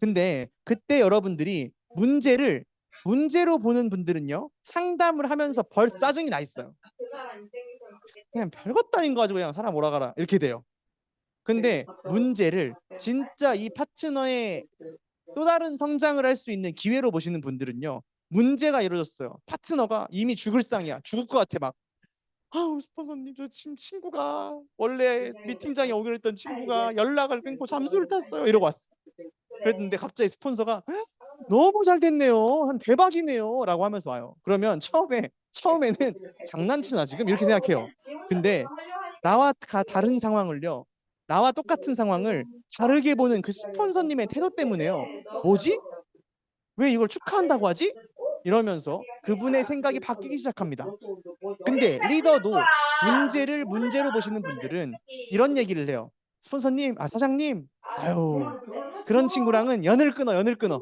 근데 그때 여러분들이 문제로 보는 분들은요, 상담을 하면서 벌써 짜증이 나 있어요. 그냥 별것도 아닌 거 가지고 그냥 사람 오라가라 이렇게 돼요. 근데 문제를 진짜 이 파트너의 또 다른 성장을 할 수 있는 기회로 보시는 분들은요, 문제가 이루어졌어요. 파트너가 이미 죽을 상이야. 죽을 것 같아. 막 아우 스폰서님, 저 친구가 원래 미팅장에 오기로 했던 친구가 연락을 끊고 잠수를 탔어요 이러고 왔어. 그랬는데 갑자기 스폰서가 너무 잘 됐네요, 한 대박이네요 라고 하면서 와요. 그러면 처음에는 장난치나 지금 이렇게 생각해요. 근데 나와 다른 상황을요, 나와 똑같은 상황을 다르게 보는 그 스폰서님의 태도 때문에요, 뭐지? 왜 이걸 축하한다고 하지? 이러면서 그분의 생각이 바뀌기 시작합니다. 근데 리더도 문제로 보시는 분들은 이런 얘기를 해요. 스폰서님, 사장님, 아유, 그런 친구랑은 연을 끊어.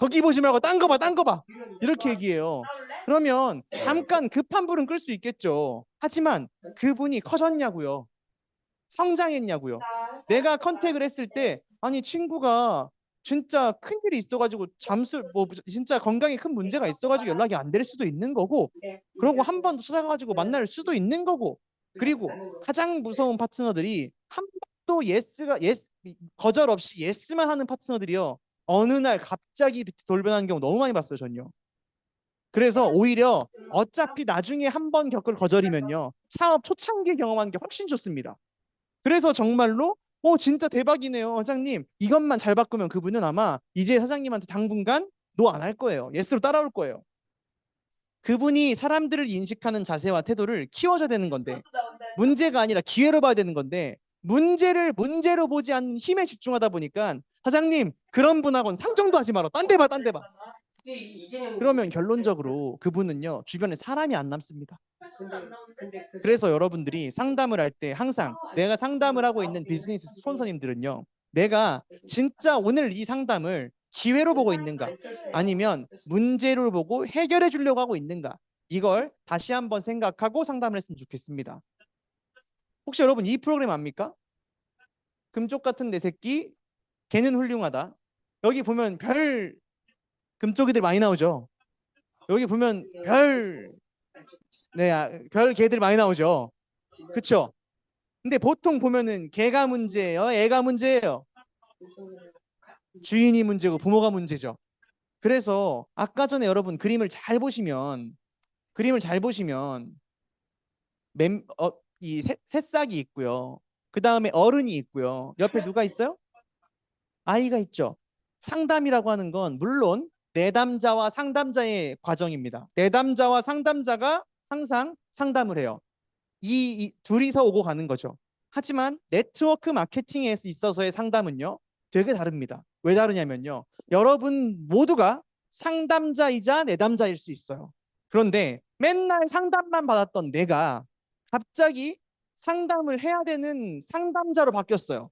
거기 보지 말고 딴 거 봐. 이렇게 얘기해요. 그러면 잠깐 급한 불은 끌 수 있겠죠. 하지만 그분이 커졌냐고요? 성장했냐고요? 내가 컨택을 했을 때 아니 친구가 진짜 큰일이 있어가지고 진짜 건강에 큰 문제가 있어가지고 연락이 안 될 수도 있는 거고, 그러고 한 번 더 찾아가지고 만날 수도 있는 거고, 그리고 가장 무서운 파트너들이 한 번도 거절 없이 예스만 하는 파트너들이요, 어느 날 갑자기 돌변하는 경우 너무 많이 봤어요, 전요. 그래서 오히려 어차피 나중에 한 번 겪을 거절이면요, 사업 초창기에 경험하는 게 훨씬 좋습니다. 그래서 정말로 진짜 대박이네요, 사장님. 이것만 잘 바꾸면 그분은 아마 이제 사장님한테 당분간 노 안 할 거예요. 예스로 따라올 거예요. 그분이 사람들을 인식하는 자세와 태도를 키워줘야 되는 건데, 문제가 아니라 기회로 봐야 되는 건데, 문제로 보지 않는 힘에 집중하다 보니까 사장님, 그런 분하고는 상종도 하지 마라. 딴 데 봐. 그러면 결론적으로 그분은요, 주변에 사람이 안 남습니다. 그래서 여러분들이 상담을 할 때 항상, 내가 상담을 하고 있는 비즈니스 스폰서님들은요, 내가 진짜 오늘 이 상담을 기회로 보고 있는가, 아니면 문제를 보고 해결해 주려고 하고 있는가, 이걸 다시 한번 생각하고 상담을 했으면 좋겠습니다. 혹시 여러분 이 프로그램 압니까? 금쪽 같은 내 새끼, 걔는 훌륭하다. 여기 보면 별 금쪽이들 많이 나오죠. 여기 보면 별 개들 많이 나오죠. 그쵸? 근데 보통 보면은 개가 문제예요, 애가 문제예요? 주인이 문제고 부모가 문제죠. 그래서 아까 전에 여러분 그림을 잘 보시면 이 새싹이 있고요. 그 다음에 어른이 있고요. 옆에 누가 있어요? 아이가 있죠. 상담이라고 하는 건 물론 내담자와 상담자의 과정입니다. 내담자와 상담자가 항상 상담을 해요. 이 둘이서 오고 가는 거죠. 하지만 네트워크 마케팅에 있어서의 상담은요, 되게 다릅니다. 왜 다르냐면요, 여러분 모두가 상담자이자 내담자일 수 있어요. 그런데 맨날 상담만 받았던 내가 갑자기 상담을 해야 되는 상담자로 바뀌었어요.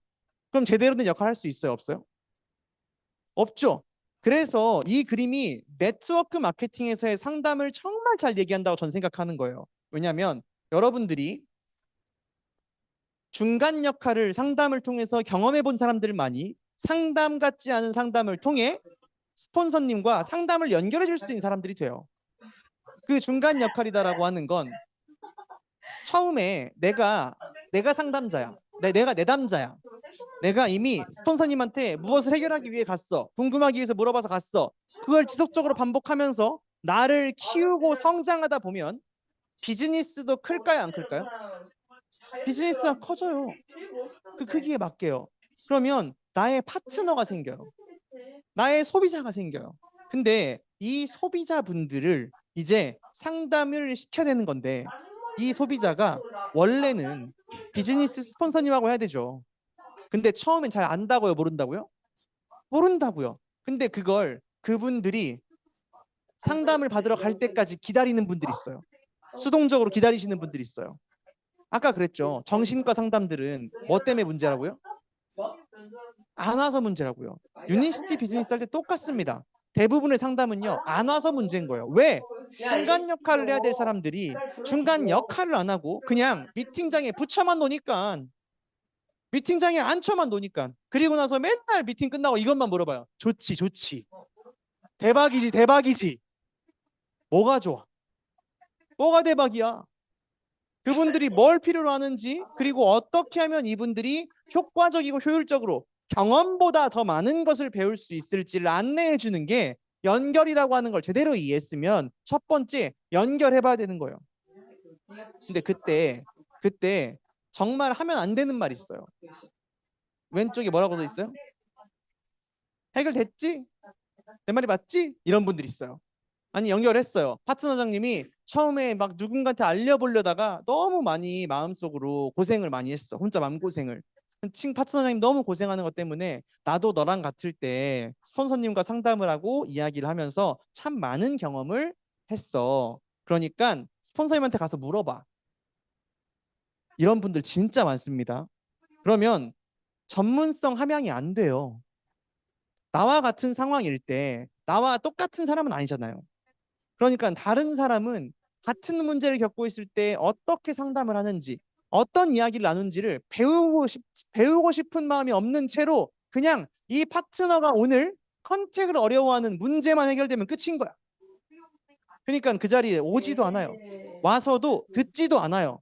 그럼 제대로 된 역할을 할 수 있어요, 없어요? 없죠. 그래서 이 그림이 네트워크 마케팅에서의 상담을 정말 잘 얘기한다고 저는 생각하는 거예요. 왜냐하면 여러분들이 중간 역할을 상담을 통해서 경험해 본 사람들만이 상담 같지 않은 상담을 통해 스폰서님과 상담을 연결해 줄 수 있는 사람들이 돼요. 그 중간 역할이다라고 하는 건, 처음에 내가 상담자야. 내가 내담자야. 내가 이미 스폰서님한테 무엇을 해결하기 위해 갔어. 궁금하기 위해서 물어봐서 갔어. 그걸 지속적으로 반복하면서 나를 키우고 성장하다 보면 비즈니스도 클까요, 안 클까요? 비즈니스가 커져요. 그 크기에 맞게요. 그러면 나의 파트너가 생겨요. 나의 소비자가 생겨요. 근데 이 소비자분들을 이제 상담을 시켜야 되는 건데, 이 소비자가 원래는 비즈니스 스폰서님하고 해야 되죠. 근데 처음엔 잘 안다고요, 모른다고요? 모른다고요. 근데 그걸 그분들이 상담을 받으러 갈 때까지 기다리는 분들이 있어요. 수동적으로 기다리시는 분들이 있어요. 아까 그랬죠. 정신과 상담들은 뭐 때문에 문제라고요? 안 와서 문제라고요. 유니시티 비즈니스 할 때 똑같습니다. 대부분의 상담은요, 안 와서 문제인 거예요. 왜? 중간 역할을 해야 될 사람들이 중간 역할을 안 하고 그냥 미팅장에 붙여만 놓으니까, 미팅장에 앉혀만 놓으니까, 그리고 나서 맨날 미팅 끝나고 이것만 물어봐요. 좋지, 좋지. 대박이지, 대박이지. 뭐가 좋아? 뭐가 대박이야? 그분들이 뭘 필요로 하는지, 그리고 어떻게 하면 이분들이 효과적이고 효율적으로 경험보다 더 많은 것을 배울 수 있을지를 안내해 주는 게 연결이라고 하는 걸 제대로 이해했으면 첫 번째 연결해 봐야 되는 거예요. 근데 그때 정말 하면 안 되는 말이 있어요. 왼쪽에 뭐라고 써 있어요? 해결됐지? 내 말이 맞지? 이런 분들이 있어요. 아니, 연결했어요. 파트너장님이 처음에 막 누군가한테 알려보려다가 너무 많이 마음속으로 고생을 많이 했어. 혼자 마음고생을. 파트너장님 너무 고생하는 것 때문에 나도 너랑 같을 때 스폰서님과 상담을 하고 이야기를 하면서 참 많은 경험을 했어. 그러니까 스폰서님한테 가서 물어봐. 이런 분들 진짜 많습니다. 그러면 전문성 함양이 안 돼요. 나와 같은 상황일 때 나와 똑같은 사람은 아니잖아요. 그러니까 다른 사람은 같은 문제를 겪고 있을 때 어떻게 상담을 하는지, 어떤 이야기를 나눈지를 배우고 싶은 마음이 없는 채로 그냥 이 파트너가 오늘 컨택을 어려워하는 문제만 해결되면 끝인 거야. 그러니까 그 자리에 오지도 않아요. 와서도 듣지도 않아요.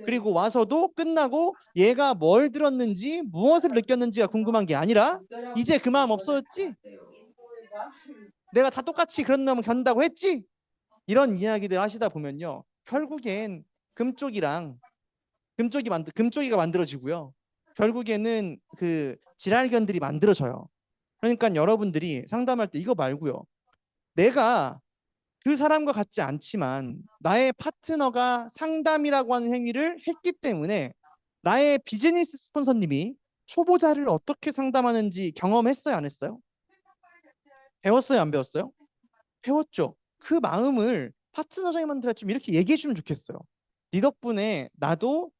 그리고 와서도 끝나고 얘가 뭘 들었는지 무엇을 느꼈는지가 궁금한 게 아니라 이제 그 마음 없어졌지? 내가 다 똑같이 그런 놈을 견다고 했지? 이런 이야기들 하시다 보면요, 결국엔 금쪽이가 만들어지고요. 결국에는 그 질환견들이 만들어져요. 그러니까 여러분들이 상담할 때 이거 말고요. 내가 그 사람과 같지 않지만 나의 파트너가 상담이라고 하는 행위를 했기 때문에 나의 비즈니스 스폰서님이 초보자를 어떻게 상담하는지 경험했어요, 안 했어요? 배웠어요, 안 배웠어요? 배웠죠. 그 마음을 파트너장님한테 좀 이렇게 얘기해 주면 좋겠어요. 네 덕분에 나도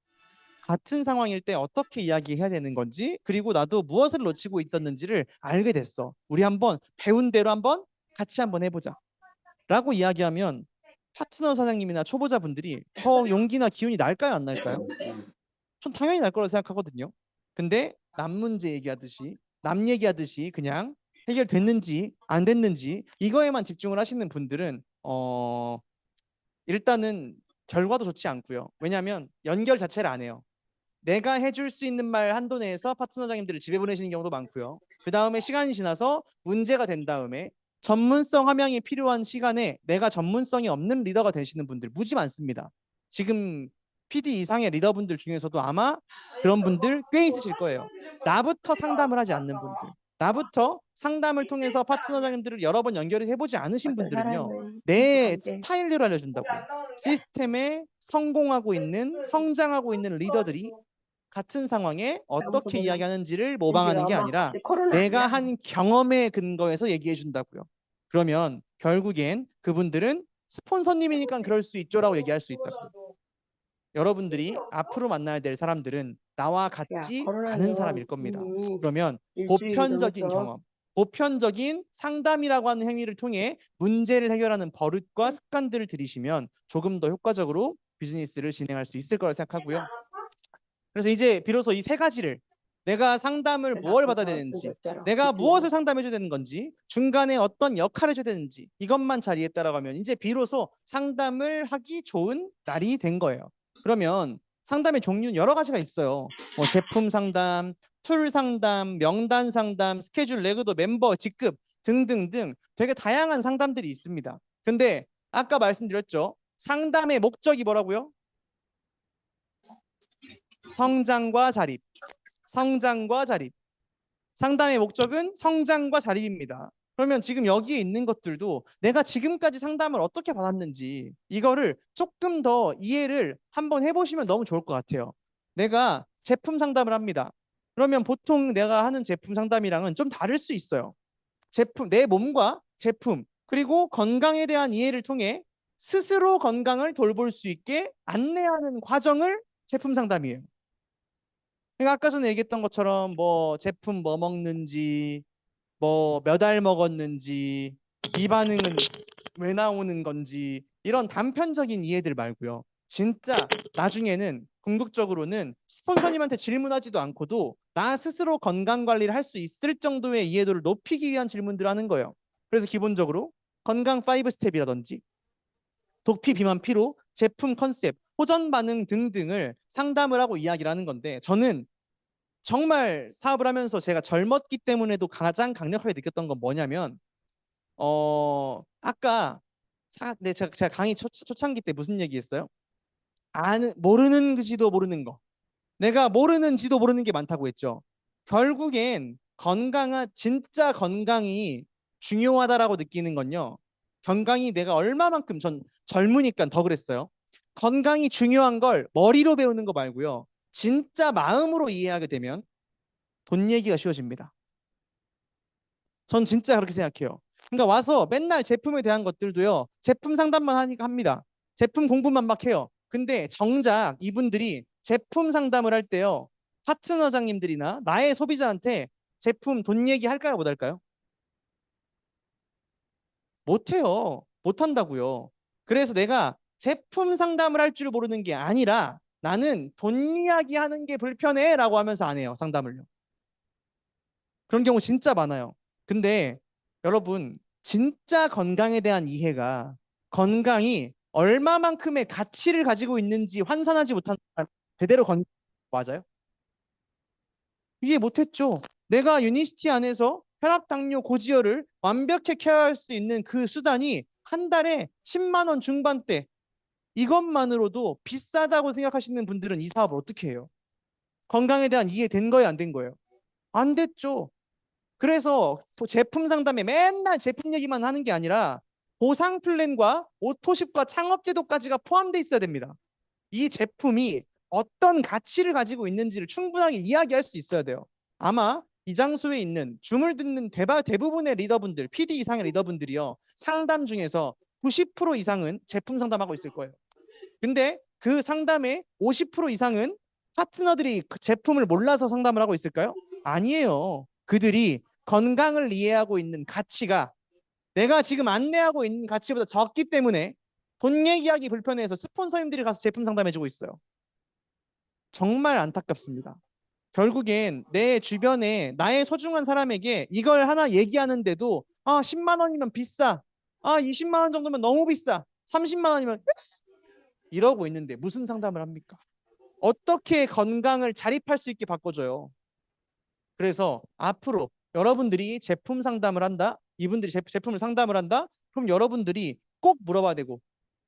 같은 상황일 때 어떻게 이야기해야 되는 건지, 그리고 나도 무엇을 놓치고 있었는지를 알게 됐어. 우리 한번 배운 대로 한번 같이 한번 해보자 라고 이야기하면 파트너 사장님이나 초보자분들이 더 용기나 기운이 날까요, 안 날까요? 전 당연히 날 거라고 생각하거든요. 근데 남 얘기하듯이 그냥 해결됐는지 안 됐는지 이거에만 집중을 하시는 분들은 일단은 결과도 좋지 않고요. 왜냐하면 연결 자체를 안 해요. 내가 해줄 수 있는 말 한도 내에서 파트너장님들을 집에 보내시는 경우도 많고요. 그 다음에 시간이 지나서 문제가 된 다음에 전문성 함양이 필요한 시간에 내가 전문성이 없는 리더가 되시는 분들 무지 많습니다. 지금 PD 이상의 리더분들 중에서도 아마 그런 분들 꽤 있으실 거예요. 나부터 상담을 하지 않는 분들, 나부터 상담을 통해서 파트너장님들을 여러 번 연결을 해보지 않으신 분들은요, 내 스타일대로 알려준다고요. 시스템에 성공하고 있는, 성장하고 있는 리더들이 같은 상황에 어떻게 이야기하는지를 모방하는 게 아니라 내가 한 경험에 근거해서 얘기해 준다고요. 그러면 결국엔 그분들은 스폰서님이니까 그럴 수 있죠라고 얘기할 수 있다고. 여러분들이 앞으로 만나야 될 사람들은 나와 같지 않은 사람일 겁니다. 그러면 보편적인 경험, 보편적인 상담이라고 하는 행위를 통해 문제를 해결하는 버릇과 습관들을 들이시면 조금 더 효과적으로 비즈니스를 진행할 수 있을 거라 생각하고요. 그래서 이제 비로소 이 세 가지를, 내가 상담을 무엇을 받아야 되는지, 내가 무엇을 상담해 줘야 되는 건지, 중간에 어떤 역할을 해줘야 되는지 이것만 잘 이해했다라고 하면 이제 비로소 상담을 하기 좋은 날이 된 거예요. 그러면 상담의 종류는 여러 가지가 있어요. 뭐 제품 상담, 툴 상담, 명단 상담, 스케줄 레그도, 멤버 직급 등등등 되게 다양한 상담들이 있습니다. 근데 아까 말씀드렸죠. 상담의 목적이 뭐라고요? 성장과 자립. 성장과 자립. 상담의 목적은 성장과 자립입니다. 그러면 지금 여기에 있는 것들도 내가 지금까지 상담을 어떻게 받았는지 이거를 조금 더 이해를 한번 해보시면 너무 좋을 것 같아요. 내가 제품 상담을 합니다. 그러면 보통 내가 하는 제품 상담이랑은 좀 다를 수 있어요. 제품, 내 몸과 제품, 그리고 건강에 대한 이해를 통해 스스로 건강을 돌볼 수 있게 안내하는 과정을 제품 상담이에요. 그러니까 아까 전에 얘기했던 것처럼 뭐 제품 뭐 먹는지, 뭐 몇 알 먹었는지, 비반응은 왜 나오는 건지 이런 단편적인 이해들 말고요. 진짜 나중에는 궁극적으로는 스폰서님한테 질문하지도 않고도 나 스스로 건강 관리를 할 수 있을 정도의 이해도를 높이기 위한 질문들을 하는 거예요. 그래서 기본적으로 건강 5 스텝이라든지 도피, 비만, 피로, 제품 컨셉, 호전 반응 등등을 상담을 하고 이야기를 하는 건데 저는 정말 사업을 하면서 제가 젊었기 때문에도 가장 강력하게 느꼈던 건 뭐냐면 아까 네, 제가 강의 초창기 때 무슨 얘기했어요? 모르는지도 모르는 거. 내가 모르는지도 모르는 게 많다고 했죠. 결국엔 진짜 건강이 중요하다라고 느끼는 건요. 건강이 내가 얼마만큼 전 젊으니까 더 그랬어요. 건강이 중요한 걸 머리로 배우는 거 말고요. 진짜 마음으로 이해하게 되면 돈 얘기가 쉬워집니다. 전 진짜 그렇게 생각해요. 그러니까 와서 맨날 제품에 대한 것들도요. 제품 상담만 하니까 합니다. 제품 공부만 막 해요. 근데 정작 이분들이 제품 상담을 할 때요. 파트너장님들이나 나의 소비자한테 제품 돈 얘기 할까요? 못 할까요? 못 해요. 못 한다고요. 그래서 내가 제품 상담을 할 줄 모르는 게 아니라 나는 돈 이야기 하는 게 불편해라고 하면서 안 해요. 상담을요. 그런 경우 진짜 많아요. 근데 여러분, 진짜 건강에 대한 이해가 건강이 얼마만큼의 가치를 가지고 있는지 환산하지 못한 사람 제대로 맞아요? 이해 못했죠. 내가 유니시티 안에서 혈압, 당뇨, 고지혈을 완벽히 케어할 수 있는 그 수단이 한 달에 10만 원 중반대 이것만으로도 비싸다고 생각하시는 분들은 이 사업을 어떻게 해요? 건강에 대한 이해 된 거예요, 안 된 거예요? 안 됐죠. 그래서 제품 상담에 맨날 제품 얘기만 하는 게 아니라 보상 플랜과 오토십과 창업제도까지가 포함되어 있어야 됩니다. 이 제품이 어떤 가치를 가지고 있는지를 충분하게 이야기할 수 있어야 돼요. 아마 이 장소에 있는 줌을 듣는 대부분의 리더분들, PD 이상의 리더분들이요. 상담 중에서 90% 이상은 제품 상담하고 있을 거예요. 근데 그 상담의 50% 이상은 파트너들이 그 제품을 몰라서 상담을 하고 있을까요? 아니에요. 그들이 건강을 이해하고 있는 가치가 내가 지금 안내하고 있는 가치보다 적기 때문에 돈 얘기하기 불편해서 스폰서님들이 가서 제품 상담해주고 있어요. 정말 안타깝습니다. 결국엔 내 주변에 나의 소중한 사람에게 이걸 하나 얘기하는데도 10만 원이면 비싸. 20만 원 정도면 너무 비싸. 30만 원이면 이러고 있는데 무슨 상담을 합니까? 어떻게 건강을 자립할 수 있게 바꿔줘요? 그래서 앞으로 여러분들이 제품 상담을 한다. 이분들이 제품을 상담을 한다. 그럼 여러분들이 꼭 물어봐야 되고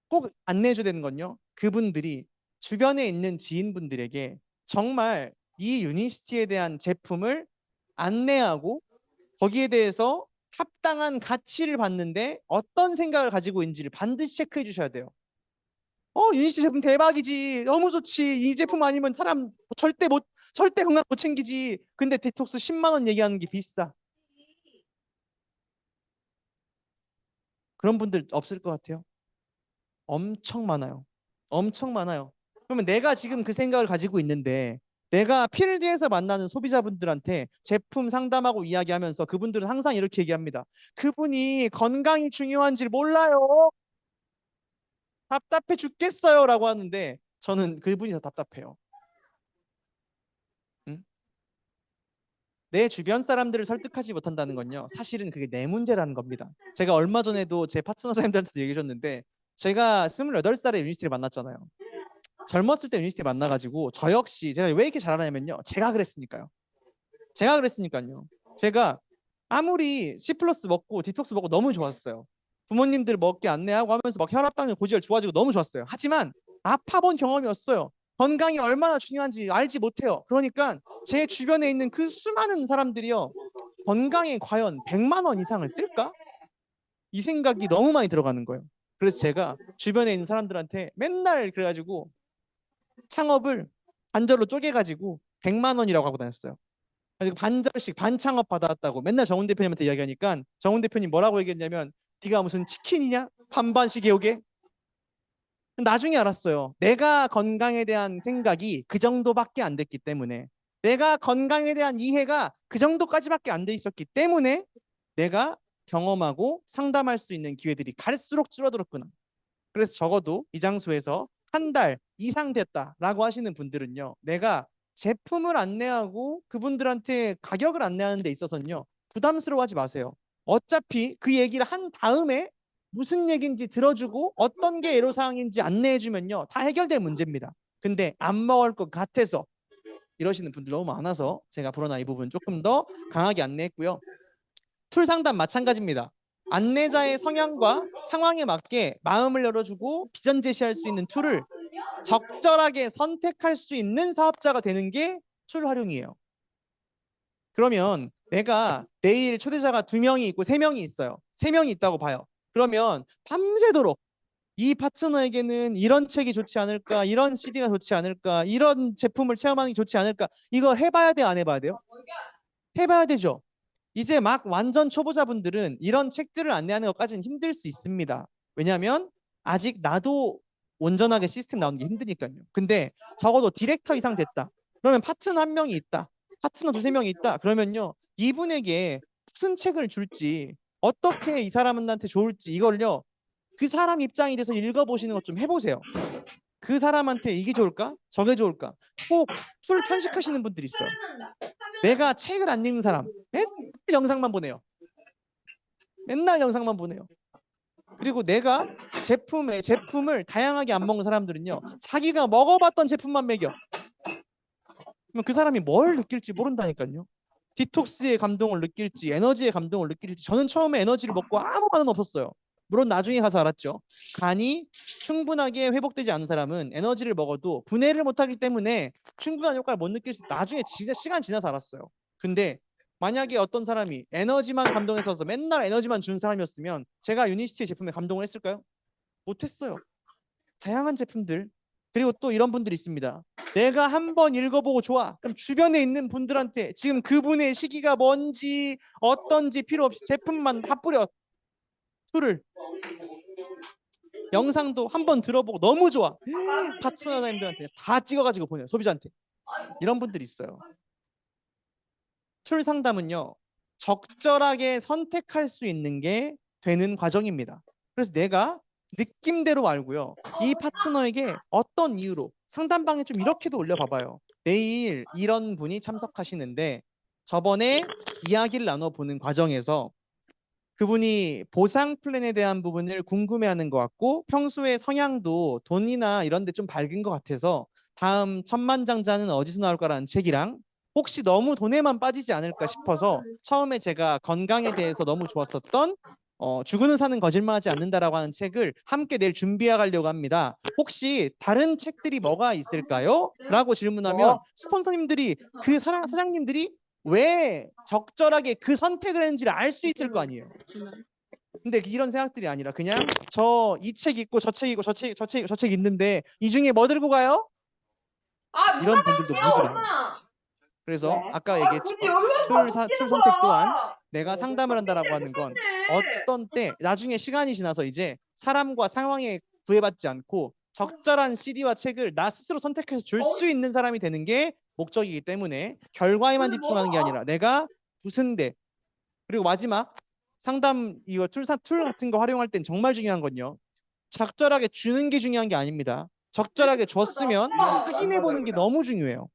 꼭 안내해줘야 되는 건요. 그분들이 주변에 있는 지인분들에게 정말 이 유니시티에 대한 제품을 안내하고 거기에 대해서 합당한 가치를 받는데 어떤 생각을 가지고 있는지를 반드시 체크해 주셔야 돼요. 유니시티 제품 대박이지. 너무 좋지. 이 제품 아니면 사람 절대 건강 못 챙기지. 근데 디톡스 10만 원 얘기하는 게 비싸. 그런 분들 없을 것 같아요. 엄청 많아요. 엄청 많아요. 그러면 내가 지금 그 생각을 가지고 있는데 내가 필드에서 만나는 소비자분들한테 제품 상담하고 이야기하면서 그분들은 항상 이렇게 얘기합니다. 그분이 건강이 중요한지 몰라요. 답답해 죽겠어요. 라고 하는데 저는 그분이 더 답답해요. 응? 내 주변 사람들을 설득하지 못한다는 건요. 사실은 그게 내 문제라는 겁니다. 제가 얼마 전에도 제 파트너님들한테도 얘기해 줬는데 제가 28살에 유니스티를 만났잖아요. 젊었을 때 유니스티 만나가지고 저 역시 제가 왜 이렇게 잘하냐면요. 제가 그랬으니까요. 제가 아무리 C 플러스 먹고 디톡스 먹고 너무 좋았어요. 부모님들 먹게 안내하고 하면서 막 혈압, 당뇨, 고지혈 좋아지고 너무 좋았어요. 하지만 아파본 경험이 없어요. 건강이 얼마나 중요한지 알지 못해요. 그러니까 제 주변에 있는 그 수많은 사람들이요. 건강에 과연 100만 원 이상을 쓸까? 이 생각이 너무 많이 들어가는 거예요. 그래서 제가 주변에 있는 사람들한테 맨날 그래가지고 창업을 반절로 쪼개가지고 100만 원이라고 하고 다녔어요. 그리고 반절씩 반창업 받아왔다고 맨날 정훈 대표님한테 이야기하니까 정훈 대표님 뭐라고 얘기했냐면 네가 무슨 치킨이냐? 반반씩 해오게. 나중에 알았어요. 내가 건강에 대한 생각이 그 정도밖에 안 됐기 때문에 내가 건강에 대한 이해가 그 정도까지밖에 안 돼 있었기 때문에 내가 경험하고 상담할 수 있는 기회들이 갈수록 줄어들었구나. 그래서 적어도 이 장소에서 한 달 이상 됐다라고 하시는 분들은요. 내가 제품을 안내하고 그분들한테 가격을 안내하는 데 있어서는요. 부담스러워하지 마세요. 어차피 그 얘기를 한 다음에 무슨 얘기인지 들어주고 어떤 게 애로사항인지 안내해주면요. 다 해결될 문제입니다. 근데 안 먹을 것 같아서 이러시는 분들 너무 많아서 제가 불어나 이 부분 조금 더 강하게 안내했고요. 툴 상담 마찬가지입니다. 안내자의 성향과 상황에 맞게 마음을 열어주고 비전 제시할 수 있는 툴을 적절하게 선택할 수 있는 사업자가 되는 게 툴 활용이에요. 그러면 내가 내일 초대자가 2명이 있고 3명이 있어요. 3명이 있다고 봐요. 그러면 밤새도록 이 파트너에게는 이런 책이 좋지 않을까, 이런 CD가 좋지 않을까, 이런 제품을 체험하는 게 좋지 않을까, 이거 해봐야 돼요, 안 해봐야 돼요? 해봐야 되죠. 이제 막 완전 초보자분들은 이런 책들을 안내하는 것까지는 힘들 수 있습니다. 왜냐하면 아직 나도 온전하게 시스템 나오는 게 힘드니까요. 근데 적어도 디렉터 이상 됐다. 그러면 파트너 1명이 있다. 파트너 2~3명이 있다. 그러면요. 이분에게 무슨 책을 줄지, 어떻게 이 사람한테 좋을지 이걸요. 그 사람 입장이 돼서 읽어보시는 것 좀 해보세요. 그 사람한테 이게 좋을까? 저게 좋을까? 꼭 툴 편식하시는 분들이 있어요. 내가 책을 안 읽는 사람 맨날 영상만 보내요. 맨날 영상만 보내요. 그리고 내가 제품을 다양하게 안 먹는 사람들은요. 자기가 먹어봤던 제품만 먹여. 그럼 그 사람이 뭘 느낄지 모른다니까요. 디톡스의 감동을 느낄지 에너지의 감동을 느낄지. 저는 처음에 에너지를 먹고 아무 반응 없었어요. 물론 나중에 가서 알았죠. 간이 충분하게 회복되지 않은 사람은 에너지를 먹어도 분해를 못하기 때문에 충분한 효과를 못 느낄 수 나중에 시간 지나서 알았어요. 근데 만약에 어떤 사람이 에너지만 감동해서 맨날 에너지만 준 사람이었으면 제가 유니시티의 제품에 감동을 했을까요? 못했어요. 다양한 제품들. 그리고 또 이런 분들이 있습니다. 내가 한번 읽어보고 좋아. 그럼 주변에 있는 분들한테 지금 그분의 시기가 뭔지 어떤지 필요 없이 제품만 다 뿌려. 툴을 영상도 한번 들어보고 너무 좋아. 파트너님들한테 다 찍어가지고 보내요. 소비자한테. 이런 분들이 있어요. 툴 상담은요. 적절하게 선택할 수 있는 게 되는 과정입니다. 그래서 내가 느낌대로 알고요. 이 파트너에게 어떤 이유로 상담방에 좀 이렇게도 올려봐봐요. 내일 이런 분이 참석하시는데 저번에 이야기를 나눠보는 과정에서 그분이 보상 플랜에 대한 부분을 궁금해하는 것 같고 평소에 성향도 돈이나 이런 데 좀 밝은 것 같아서 다음 천만장자는 어디서 나올까라는 책이랑 혹시 너무 돈에만 빠지지 않을까 싶어서 처음에 제가 건강에 대해서 너무 좋았었던 죽으는 사는 거짓말하지 않는다라고 하는 책을 함께 내일 준비해 가려고 합니다. 혹시 다른 책들이 뭐가 있을까요? 라고 질문하면 스폰서님들이 그 사장님들이 왜 적절하게 그 선택을 했는지를 알 수 있을 거 아니에요. 근데 이런 생각들이 아니라 그냥 저 이 책 있고 저 책 있고 저 책 있는데 이 중에 뭐 들고 가요? 이런 분들도 무지래요. 그래서 아까 얘기했죠. 툴 선택 또한 내가 상담을 한다라고 하는 건 어떤 때 나중에 시간이 지나서 이제 사람과 상황에 구애받지 않고 적절한 CD와 책을 나 스스로 선택해서 줄 수 있는 사람이 되는 게 목적이기 때문에 결과에만 집중하는 게 아니라 내가 무슨 데 그리고 마지막 상담 이거 툴 같은 거 활용할 땐 정말 중요한 건요. 적절하게 주는 게 중요한 게 아닙니다. 적절하게 줬으면 확인해 보는 게 너무 중요해요.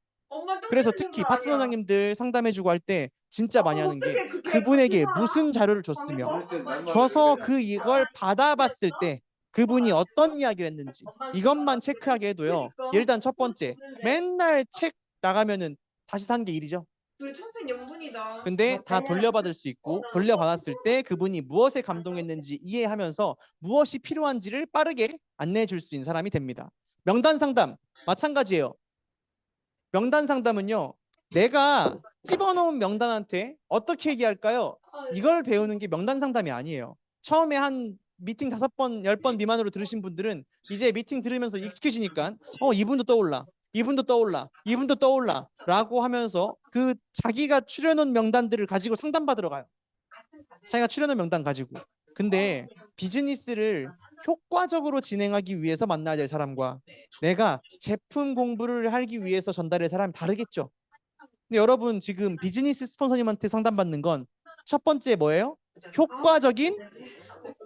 그래서 특히 파트너장님들 상담해주고 할 때 진짜 많이 하는 게 그분에게 무슨 자료를 줬으며 줘서 이걸 받아봤을 때 그분이 어떤 이야기를 했는지 이것만 체크하게 해도요. 일단 첫 번째 맨날 책 나가면은 다시 산 게 일이죠. 둘이 천생연분이다. 근데 다 돌려받을 수 있고 돌려받았을 때 그분이 무엇에 감동했는지 이해하면서 무엇이 필요한지를 빠르게 안내해 줄 수 있는 사람이 됩니다. 명단 상담 마찬가지예요. 명단 상담은요. 내가 집어넣은 명단한테 어떻게 얘기할까요? 이걸 배우는 게 명단 상담이 아니에요. 처음에 한 미팅 5번, 10번 미만으로 들으신 분들은 이제 미팅 들으면서 익숙해지니까 이분도 떠올라. 이분도 떠올라, 이분도 떠올라 라고 하면서 그 자기가 추려놓은 명단들을 가지고 상담받으러 가요. 자기가 추려놓은 명단 가지고. 근데 비즈니스를 효과적으로 진행하기 위해서 만나야 될 사람과 내가 제품 공부를 하기 위해서 전달할 사람이 다르겠죠. 근데 여러분 지금 비즈니스 스폰서님한테 상담받는 건 첫 번째 뭐예요? 효과적인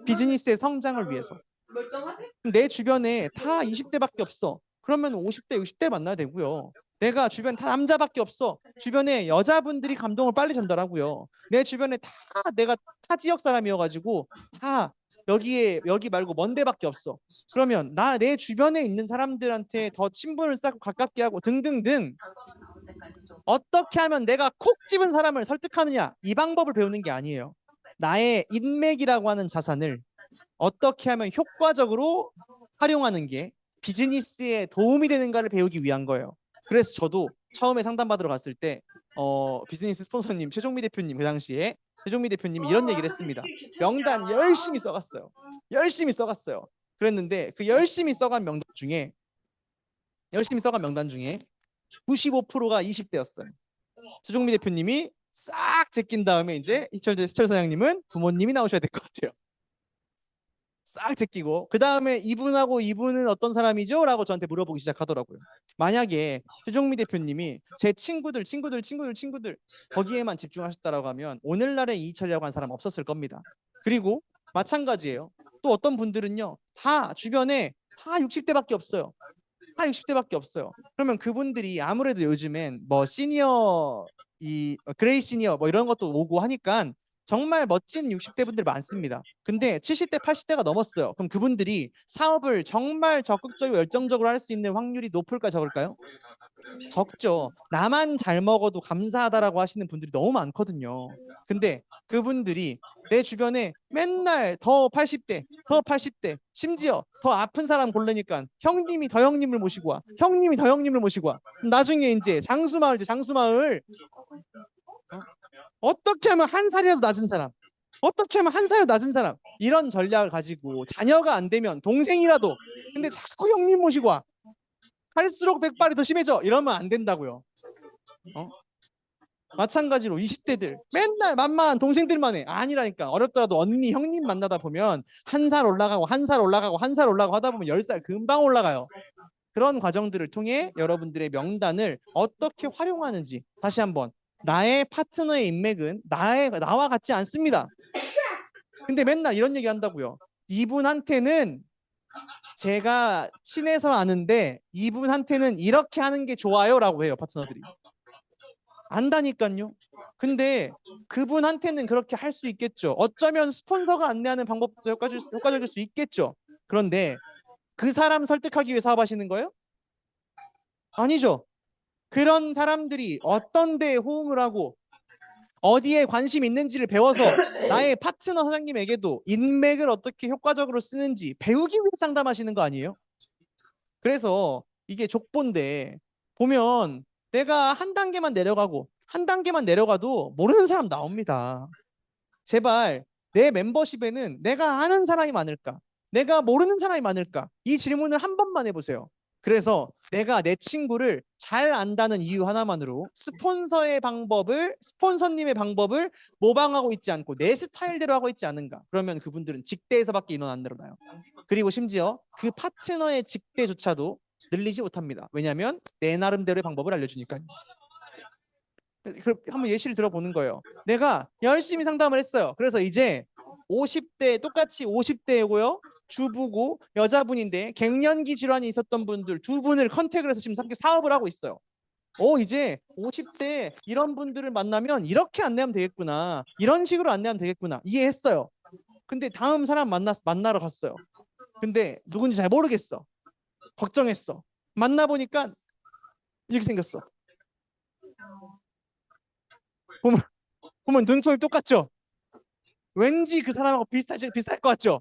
비즈니스의 성장을 위해서. 멀쩡하네? 내 주변에 다 20대밖에 없어. 그러면 50대, 60대 만나야 되고요. 내가 주변에 다 남자밖에 없어. 주변에 여자분들이 감동을 빨리 전달하고요. 내 주변에 다 내가 타 지역 사람이어가지고 다 여기 말고 먼 데밖에 없어. 그러면 내 주변에 있는 사람들한테 더 친분을 쌓고 가깝게 하고 등등등 어떻게 하면 내가 콕 집은 사람을 설득하느냐 이 방법을 배우는 게 아니에요. 나의 인맥이라고 하는 자산을 어떻게 하면 효과적으로 활용하는 게 비즈니스에 도움이 되는가를 배우기 위한 거예요. 그래서 저도 처음에 상담받으러 갔을 때 비즈니스 스폰서님 최종미 대표님 그 당시에 최종미 대표님이 이런 얘기를 했습니다. 명단 열심히 써갔어요. 열심히 써갔어요. 그랬는데 그 열심히 써간 명단 중에 95%가 20대였어요. 최종미 대표님이 싹 제낀 다음에 이제 희철 사장님은 부모님이 나오셔야 될 것 같아요. 싹 제끼고 그 다음에 이분은 어떤 사람이죠? 라고 저한테 물어보기 시작하더라고요. 만약에 최종미 대표님이 제 친구들 거기에만 집중하셨다라고 하면 오늘날의 이희철이라고 하는 사람 없었을 겁니다. 그리고 마찬가지예요. 또 어떤 분들은요. 다 주변에 다 60대밖에 없어요. 다 60대밖에 없어요. 그러면 그분들이 아무래도 요즘엔 뭐 시니어 그레이 시니어 뭐 이런 것도 오고 하니까 정말 멋진 60대 분들 많습니다. 근데 70대, 80대가 넘었어요. 그럼 그분들이 사업을 정말 적극적이고 열정적으로 할 수 있는 확률이 높을까 적을까요? 적죠. 나만 잘 먹어도 감사하다라고 하시는 분들이 너무 많거든요. 근데 그분들이 내 주변에 맨날 더 80대, 심지어 더 아픈 사람 고르니까 형님이 더 형님을 모시고 와. 형님이 더 형님을 모시고 와. 나중에 이제 장수마을 어떻게 하면 한 살이라도 낮은 사람, 이런 전략을 가지고 자녀가 안 되면 동생이라도 근데 자꾸 형님 모시고 와. 할수록 백발이 더 심해져. 이러면 안 된다고요. 마찬가지로 20대들 맨날 만만한 동생들만 해. 아니라니까. 어렵더라도 언니, 형님 만나다 보면 한 살 올라가고 하다 보면 10살 금방 올라가요. 그런 과정들을 통해 여러분들의 명단을 어떻게 활용하는지 다시 한번 나의 파트너의 인맥은 나와 같지 않습니다. 근데 맨날 이런 얘기 한다고요. 이분한테는 제가 친해서 아는데 이분한테는 이렇게 하는 게 좋아요 라고 해요. 파트너들이. 안다니까요. 근데 그분한테는 그렇게 할 수 있겠죠. 어쩌면 스폰서가 안내하는 방법도 효과적일 수 있겠죠. 그런데 그 사람 설득하기 위해 사업하시는 거예요? 아니죠. 그런 사람들이 어떤 데에 호응을 하고 어디에 관심 있는지를 배워서 나의 파트너 사장님에게도 인맥을 어떻게 효과적으로 쓰는지 배우기 위해 상담하시는 거 아니에요? 그래서 이게 족보인데 보면 내가 한 단계만 내려가도 모르는 사람 나옵니다. 제발 내 멤버십에는 내가 아는 사람이 많을까? 내가 모르는 사람이 많을까? 이 질문을 한 번만 해보세요. 그래서 내가 내 친구를 잘 안다는 이유 하나만으로 스폰서님의 방법을 모방하고 있지 않고 내 스타일대로 하고 있지 않은가? 그러면 그분들은 직대에서밖에 인원 안 늘어나요. 그리고 심지어 그 파트너의 직대조차도 늘리지 못합니다. 왜냐하면 내 나름대로의 방법을 알려주니까요. 한번 예시를 들어보는 거예요. 내가 열심히 상담을 했어요. 그래서 이제 50대 똑같이 50대고요. 주부고 여자분인데 갱년기 질환이 있었던 분들 두 분을 컨택을 해서 지금 함께 사업을 하고 있어요. 이제 50대 이런 분들을 만나면 이렇게 안내하면 되겠구나. 이런 식으로 안내하면 되겠구나. 이해했어요. 근데 다음 사람 만나러 갔어요. 근데 누군지 잘 모르겠어. 걱정했어. 만나보니까 이렇게 생겼어. 보면 눈통이 똑같죠? 왠지 그 사람하고 비슷할 것 같죠?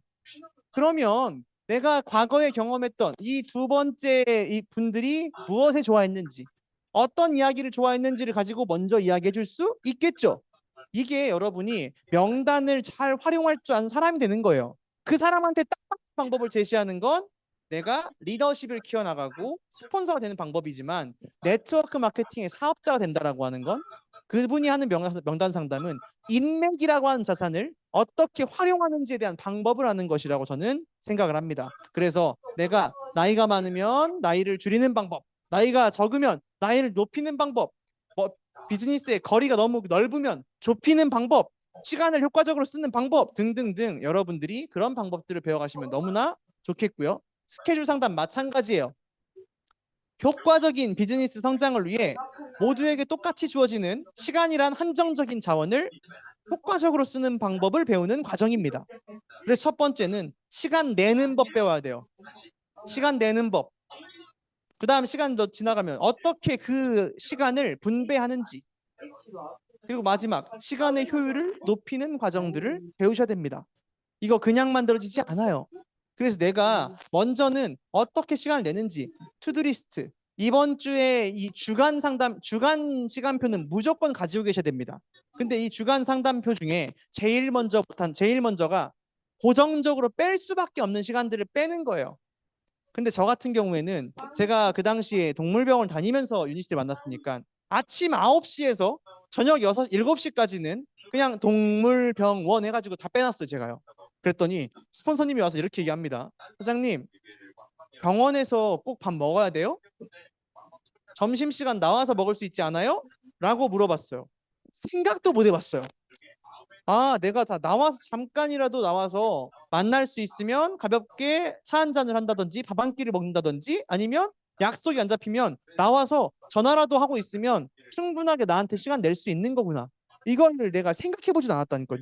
그러면 내가 과거에 경험했던 이 두 번째 이 분들이 무엇에 좋아했는지 어떤 이야기를 좋아했는지를 가지고 먼저 이야기해 줄 수 있겠죠? 이게 여러분이 명단을 잘 활용할 줄 아는 사람이 되는 거예요. 그 사람한테 딱 맞는 방법을 제시하는 건 내가 리더십을 키워나가고 스폰서가 되는 방법이지만 네트워크 마케팅의 사업자가 된다라고 하는 건 그분이 하는 명단 상담은 인맥이라고 하는 자산을 어떻게 활용하는지에 대한 방법을 하는 것이라고 저는 생각을 합니다. 그래서 내가 나이가 많으면 나이를 줄이는 방법, 나이가 적으면 나이를 높이는 방법, 비즈니스의 거리가 너무 넓으면 좁히는 방법, 시간을 효과적으로 쓰는 방법 등등등 여러분들이 그런 방법들을 배워가시면 너무나 좋겠고요. 스케줄 상담 마찬가지예요. 효과적인 비즈니스 성장을 위해 모두에게 똑같이 주어지는 시간이란 한정적인 자원을 효과적으로 쓰는 방법을 배우는 과정입니다. 그래서 첫 번째는 시간 내는 법 배워야 돼요. 시간 내는 법. 그 다음 시간 더 지나가면 어떻게 그 시간을 분배하는지. 그리고 마지막 시간의 효율을 높이는 과정들을 배우셔야 됩니다. 이거 그냥 만들어지지 않아요. 그래서 내가 먼저는 어떻게 시간을 내는지 투두리스트 이번 주에 이 주간 상담 주간 시간표는 무조건 가지고 계셔야 됩니다. 근데 이 주간 상담표 중에 제일 먼저가 고정적으로 뺄 수밖에 없는 시간들을 빼는 거예요. 근데 저 같은 경우에는 제가 그 당시에 동물병원 다니면서 유니스를 만났으니까 아침 9시에서 저녁 7시까지는 그냥 동물병원 해가지고 다 빼놨어요, 제가요. 그랬더니 스폰서님이 와서 이렇게 얘기합니다. 사장님, 병원에서 꼭 밥 먹어야 돼요? 점심시간 나와서 먹을 수 있지 않아요? 라고 물어봤어요. 생각도 못 해봤어요. 아, 내가 다 나와서 잠깐이라도 나와서 만날 수 있으면 가볍게 차 한 잔을 한다든지 밥 한 끼를 먹는다든지 아니면 약속이 안 잡히면 나와서 전화라도 하고 있으면 충분하게 나한테 시간 낼 수 있는 거구나. 이걸 내가 생각해보지도 않았다니까요.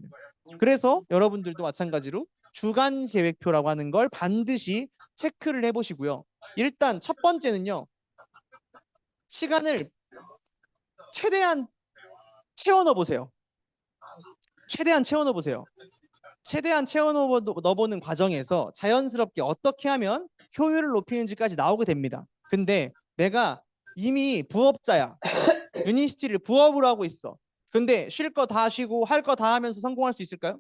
그래서 여러분들도 마찬가지로 주간 계획표라고 하는 걸 반드시 체크를 해보시고요. 일단 첫 번째는요. 시간을 최대한 채워 넣어보세요. 최대한 채워 넣어보세요. 최대한 채워 넣어보는 과정에서 자연스럽게 어떻게 하면 효율을 높이는지까지 나오게 됩니다. 근데 내가 이미 부업자야. 유니스티를 부업으로 하고 있어. 근데 쉴 거 다 쉬고 할 거 다 하면서 성공할 수 있을까요?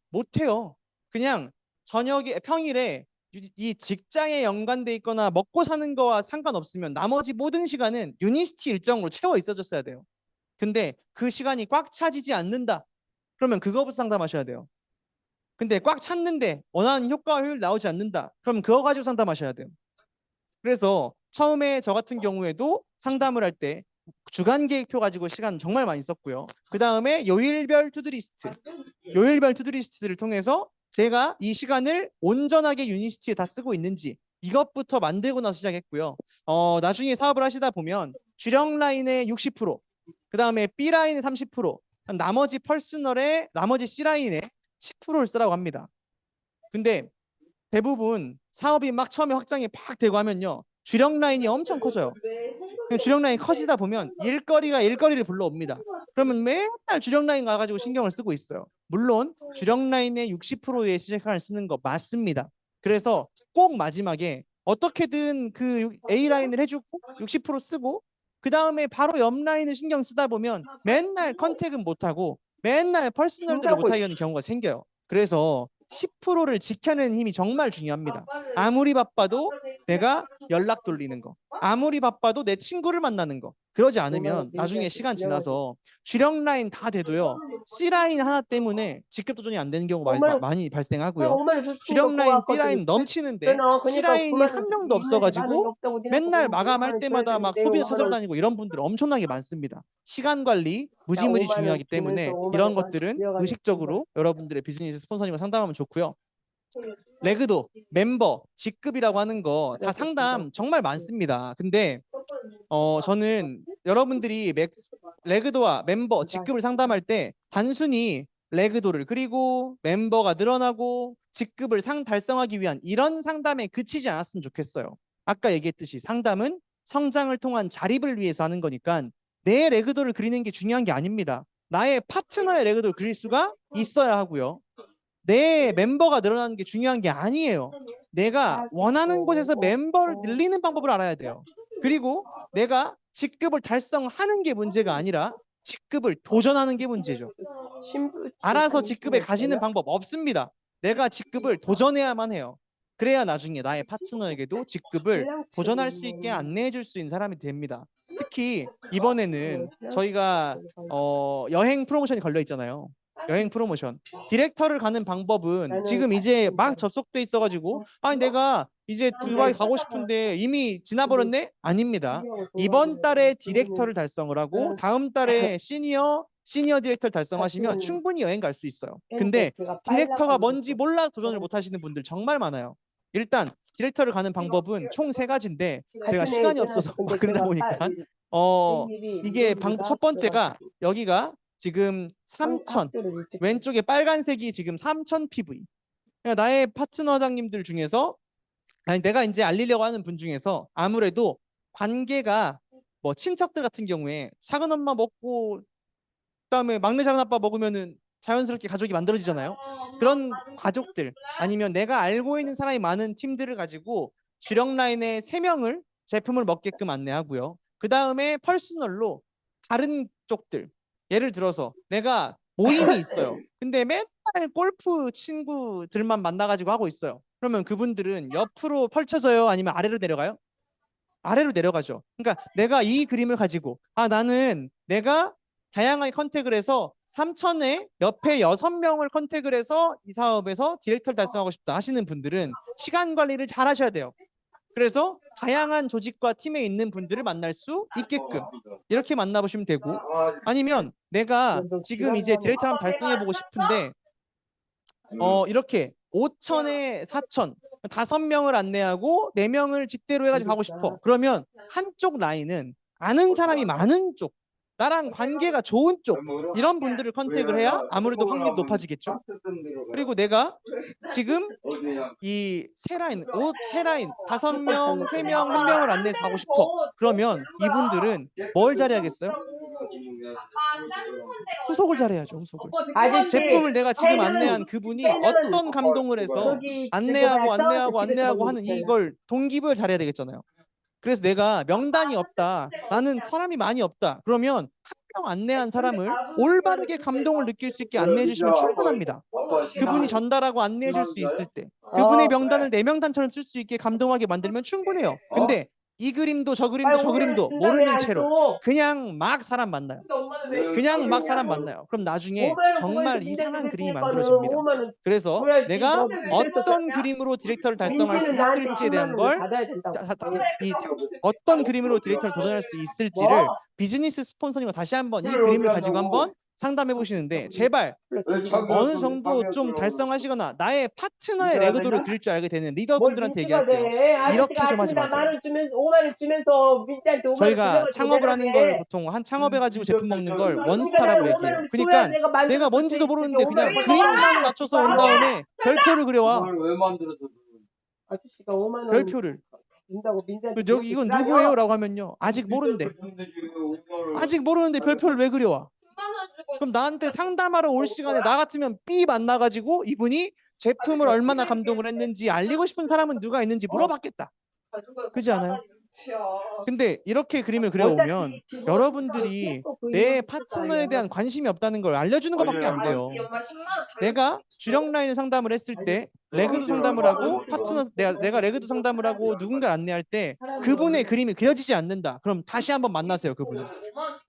못해요. 그냥 저녁에 평일에 이 직장에 연관돼 있거나 먹고 사는 거와 상관없으면 나머지 모든 시간은 유니스티 일정으로 채워 있어줬어야 돼요. 근데 그 시간이 꽉 차지지 않는다. 그러면 그거부터 상담하셔야 돼요. 근데 꽉 찼는데 원하는 효과와 효율 나오지 않는다. 그럼 그거 가지고 상담하셔야 돼요. 그래서 처음에 저 같은 경우에도 상담을 할 때 주간 계획표 가지고 시간 정말 많이 썼고요. 그 다음에 요일별 투두리스트를 통해서 제가 이 시간을 온전하게 유니스티에 다 쓰고 있는지 이것부터 만들고 나서 시작했고요. 나중에 사업을 하시다 보면 주력 라인의 60%, 그 다음에 B 라인의 30%, 나머지 나머지 C 라인의 10%를 쓰라고 합니다. 근데 대부분 사업이 막 처음에 확장이 팍 되고 하면요. 주력 라인이 엄청 커져요. 주력 라인이 커지다 보면 일거리를 불러옵니다. 그러면 맨날 주력 라인 가가지고 신경을 쓰고 있어요. 물론 주력 라인의 60%의 시간을 쓰는 거 맞습니다. 그래서 꼭 마지막에 어떻게든 그 A 라인을 해주고 60% 쓰고 그 다음에 바로 옆 라인을 신경 쓰다 보면 맨날 컨택은 못하고 맨날 퍼스널들을 못하게 경우가 생겨요. 그래서 10%를 지켜내는 힘이 정말 중요합니다. 아무리 바빠도 내가 연락 돌리는 거, 아무리 바빠도 내 친구를 만나는 거. 그러지 않으면 나중에 시간 지나서 주력 라인 다 돼도요. C 라인 하나 때문에 직급 도전이 안 되는 경우가 많이 발생하고요. 주력 라인, B 라인 넘치는데 C 라인이 한 명도 없어가지고 맨날 마감할 때마다 막 소비자 찾아다니고 이런 분들 엄청나게 많습니다. 시간 관리 무지무지 중요하기 때문에 이런 것들은 의식적으로 여러분들의 비즈니스 스폰서님과 상담하면 좋고요. 레그도, 멤버, 직급이라고 하는 거 다 상담 정말 많습니다. 근데 저는 여러분들이 레그도와 멤버, 직급을 상담할 때 단순히 레그도를 그리고 멤버가 늘어나고 직급을 달성하기 위한 이런 상담에 그치지 않았으면 좋겠어요. 아까 얘기했듯이 상담은 성장을 통한 자립을 위해서 하는 거니까 내 레그도를 그리는 게 중요한 게 아닙니다. 나의 파트너의 레그도를 그릴 수가 있어야 하고요. 내 멤버가 늘어나는 게 중요한 게 아니에요. 내가 원하는 곳에서 멤버를 늘리는 방법을 알아야 돼요. 그리고 내가 직급을 달성하는 게 문제가 아니라 직급을 도전하는 게 문제죠. 알아서 직급에 가시는 방법 없습니다. 내가 직급을 도전해야만 해요. 그래야 나중에 나의 파트너에게도 직급을 도전할 수 있게 안내해 줄 수 있는 사람이 됩니다. 특히 이번에는 저희가 여행 프로모션이 걸려 있잖아요. 여행 프로모션. 디렉터를 가는 방법은 지금 이제 막 접속돼 있어가지고 아니 내가 이제 두바이 가고 싶은데 이미 지나버렸네? 아닙니다. 이번 달에 디렉터를 달성을 하고 다음 달에 시니어 디렉터를 달성하시면 충분히 여행 갈 수 있어요. 근데 디렉터가 뭔지 몰라 도전을 못 하시는 분들 정말 많아요. 일단 디렉터를 가는 방법은 총 3가지인데 제가 시간이 없어서 막 그러다 보니까 이게 첫 번째가 여기가 지금 3000 왼쪽에 빨간색이 지금 3000 PV. 그러니까 나의 파트너장님들 중에서 아니 내가 이제 알리려고 하는 분 중에서 아무래도 관계가 뭐 친척들 같은 경우에 작은 엄마 먹고 그다음에 막내 작은 아빠 먹으면은 자연스럽게 가족이 만들어지잖아요. 그런 가족들 아니면 내가 알고 있는 사람이 많은 팀들을 가지고 주력 라인의 3명을 제품을 먹게끔 안내하고요. 그 다음에 퍼스널로 다른 쪽들 예를 들어서 내가 모임이 있어요. 근데 맨날 골프 친구들만 만나가지고 하고 있어요. 그러면 그분들은 옆으로 펼쳐져요? 아니면 아래로 내려가요? 아래로 내려가죠. 그러니까 내가 이 그림을 가지고 나는 내가 다양하게 컨택을 해서 3천에 옆에 6명을 컨택을 해서 이 사업에서 디렉터를 달성하고 싶다 하시는 분들은 시간 관리를 잘 하셔야 돼요. 그래서 다양한 조직과 팀에 있는 분들을 만날 수 있게끔 이렇게 만나보시면 되고 아니면 내가 지금 이제 디렉터를 한번 달성해보고 싶은데 이렇게 5천에 4천 5명을 안내하고 4명을 직대로 해가지고 가고 싶어. 그러면 한쪽 라인은 아는 사람이 많은 쪽 나랑 관계가 좋은 쪽 이런 분들을 컨택을 해야 아무래도 확률이 높아지겠죠. 그리고 내가 지금 이 세 라인 5명, 3명, 1명을 안내해서 가고 싶어. 그러면 이분들은 뭘 잘해야겠어요? 후속을 잘해야죠. 후속을. 제품을 내가 지금 안내한 그분이 어떤 감동을 해서 안내하고 하는 이걸 동기부여를 잘해야 되겠잖아요. 그래서 내가 명단이 없다. 나는 사람이 많이 없다. 그러면 한 명 안내한 사람을 올바르게 감동을 느낄 수 있게 안내해 주시면 충분합니다. 그분이 전달하고 안내해 줄 수 있을 때 그분의 명단을 4명단처럼 쓸 수 있게 감동하게 만들면 충분해요. 근데 이 그림도 저 그림도 모르는 채로 그냥 막 사람 만나요. 그럼 나중에 정말 이상한 그림이 만들어집니다. 그래서 내가 어떤 그림으로 디렉터를 달성할 수 있을지에 대한 걸 어떤 그림으로 디렉터를 도전할 수 있을지를 비즈니스 스폰서님과 다시 한번 이 그림을 가지고 한번 상담해 보시는데 제발 어느 정도 좀 달성하시거나 나의 파트너의 레그도를 그릴 줄 알게 되는 리더분들한테 얘기할 때요. 이렇게 좀 하지 마세요. 5만 원 주면서 민지한테 5만 원 저희가 창업을 하는 걸 보통 한 창업해가지고 제품 먹는 걸 원스타라고 얘기해요. 그러니까 내가 뭔지도 모르는데 그냥 그림만 맞춰서 온 다음에 별표를 그려와. 왜 만들어서 아저씨가 5만 원 별표를. 준다고 민지한테 여기 이건 누구예요? 라고 하면요. 아직 모르는데 별표를 왜 그려와? 그럼 나한테 상담하러 올 시간에 나 같으면 삐 만나가지고 이분이 제품을 얼마나 감동을 했는지 알리고 싶은 사람은 누가 있는지 물어봤겠다. 그렇지 않아요? 근데 이렇게 그림을 그려오면 여러분들이 내 파트너에 대한 관심이 없다는 걸 알려주는 것밖에 안 돼요. 내가 주력 라인을 상담을 했을 때 레그도 상담을 하고 내가 레그도 상담을 하고 누군가를 안내할 때 그분의 그림이 그려지지 않는다. 그럼 다시 한번 만나세요.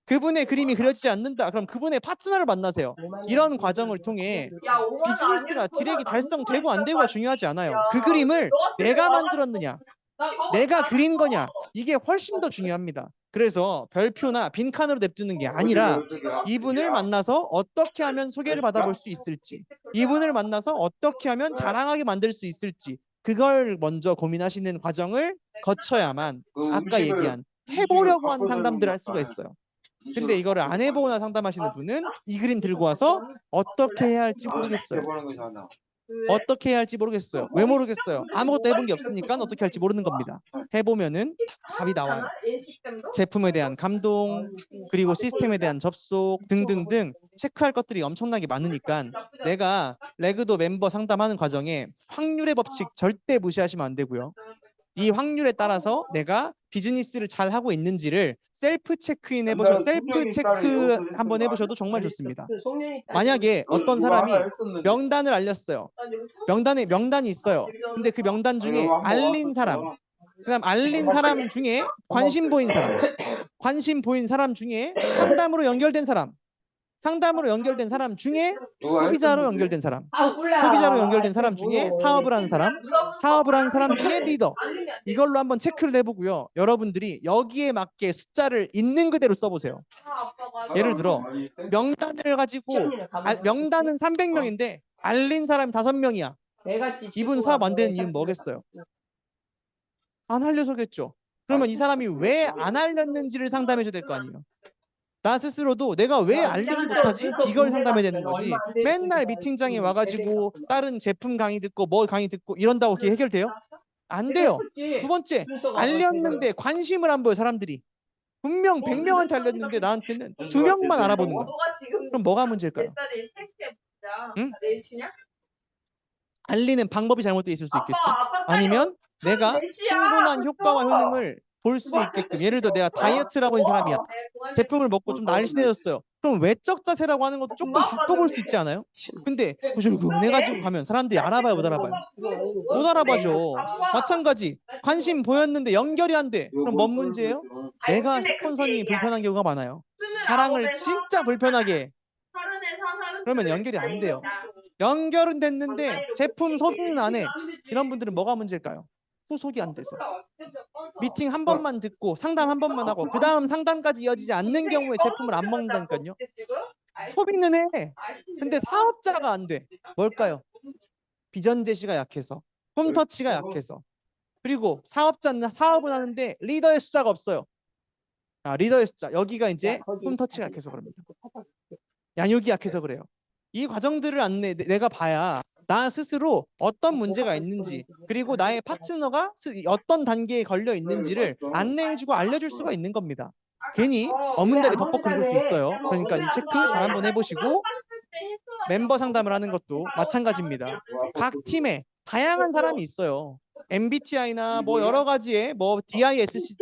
그분의 그림이 그려지지 않는다. 그럼 그분의 파트너를 만나세요. 이런 과정을 통해 비즈니스가 디렉이 달성되고 안 되고가 중요하지 않아요. 그 그림을 내가 만들었느냐 내가 그린 거냐 이게 훨씬 더 중요합니다. 그래서 별표나 빈칸으로 냅두는 게 아니라 이분을 만나서 어떻게 하면 소개를 받아볼 수 있을지 이분을 만나서 어떻게 하면 자랑하게 만들 수 있을지 그걸 먼저 고민하시는 과정을 거쳐야만 아까 얘기한 해보려고 하는 상담들을 할 수가 있어요. 근데 이거를 안 해보거나 상담하시는 분은 이 그림 들고 와서 어떻게 해야 할지 모르겠어요. 어떻게 해야 할지 모르겠어요. 왜 모르겠어요? 아무것도 해본 게 없으니까 어떻게 할지 모르는 겁니다. 해보면은 답이 나와요. 제품에 대한 감동, 그리고 시스템에 대한 접속 등등등 체크할 것들이 엄청나게 많으니까 내가 레그도 멤버 상담하는 과정에 확률의 법칙 절대 무시하시면 안 되고요. 이 확률에 따라서 내가 비즈니스를 잘 하고 있는지를 셀프 체크인 해보셔, 셀프 체크 한번 해보셔도 정말 좋습니다. 만약에 어떤 사람이 명단을 알렸어요. 명단이 있어요. 근데 그 명단 중에 알린 사람, 그다음 알린 사람 중에 관심 보인 사람 중에 상담으로 연결된 사람, 상담으로 연결된 사람 중에 소비자로 연결된 사람, 소비자로 연결된 사람 중에 사업을 하는 사람, 사업을 하는 사람 중에 리더. 이걸로 한번 체크를 해보고요. 여러분들이 여기에 맞게 숫자를 있는 그대로 써보세요. 예를 들어 명단을 가지고 명단은 300명인데 알린 사람이 5명이야. 이분 사업 안 되는 이유는 뭐겠어요? 안 알려서겠죠. 그러면 이 사람이 왜 안 알렸는지를 상담해 줘야 될 거 아니에요. 나 스스로도 내가 왜 알리지 못하지? 이걸 상담해야 되는 거지. 맨날 미팅장에 와가지고 다른 제품 강의 듣고 뭐 강의 듣고 이런다고 그게 해결돼요? 안 돼요. 두 번째, 알렸는데 관심을 안 보여 사람들이. 분명 100명한테 알렸는데 나한테는 2명만 알아보는 거야. 그럼 뭐가 문제일까요? 응? 알리는 방법이 잘못되어 있을 수 있겠죠. 아니면 내가 충분한 효과와 효능을 볼 수 있게끔, 예를 들어 내가 다이어트라고 하는 사람이야. 제품을 먹고 좀 날씬해졌어요. 그럼 외적 자세라고 하는 것도 조금 바꿔볼 수 있지 않아요? 근데 부실근해가지고 가면 사람들이 알아봐요, 못 알아봐요? 못 알아봐죠. 마찬가지, 관심 보였는데 연결이 안 돼. 그럼 뭔 문제예요? 내가 스폰서님이 불편한 경우가 많아요. 자랑을 진짜 불편하게 해. 그러면 연결이 안 돼요. 연결은 됐는데 제품 소비는 안 해. 이런 분들은 뭐가 문제일까요? 후속이 안 돼서. 미팅 한 번만 듣고 상담 한 번만 하고 그 다음 상담까지 이어지지 않는 경우에 제품을 안 먹는다니까요. 소비는 해. 근데 사업자가 안 돼. 뭘까요? 비전 제시가 약해서, 홈터치가 약해서, 그리고 사업은 하는데 리더의 숫자가 없어요. 리더의 숫자, 여기가 이제 홈터치가 약해서 그럽니다. 양육이 약해서 그래요. 이 과정들을 내가 봐야 나 스스로 어떤 문제가 있는지, 그리고 나의 파트너가 어떤 단계에 걸려 있는지를 안내해주고 알려줄 수가 있는 겁니다. 괜히 어문다리 벅벅 긁을 수 있어요. 그러니까 이 체크 잘 한번 해보시고, 멤버 상담을 하는 것도 마찬가지입니다. 각 팀에 다양한 사람이 있어요. MBTI나 뭐 여러 가지의 뭐 DISC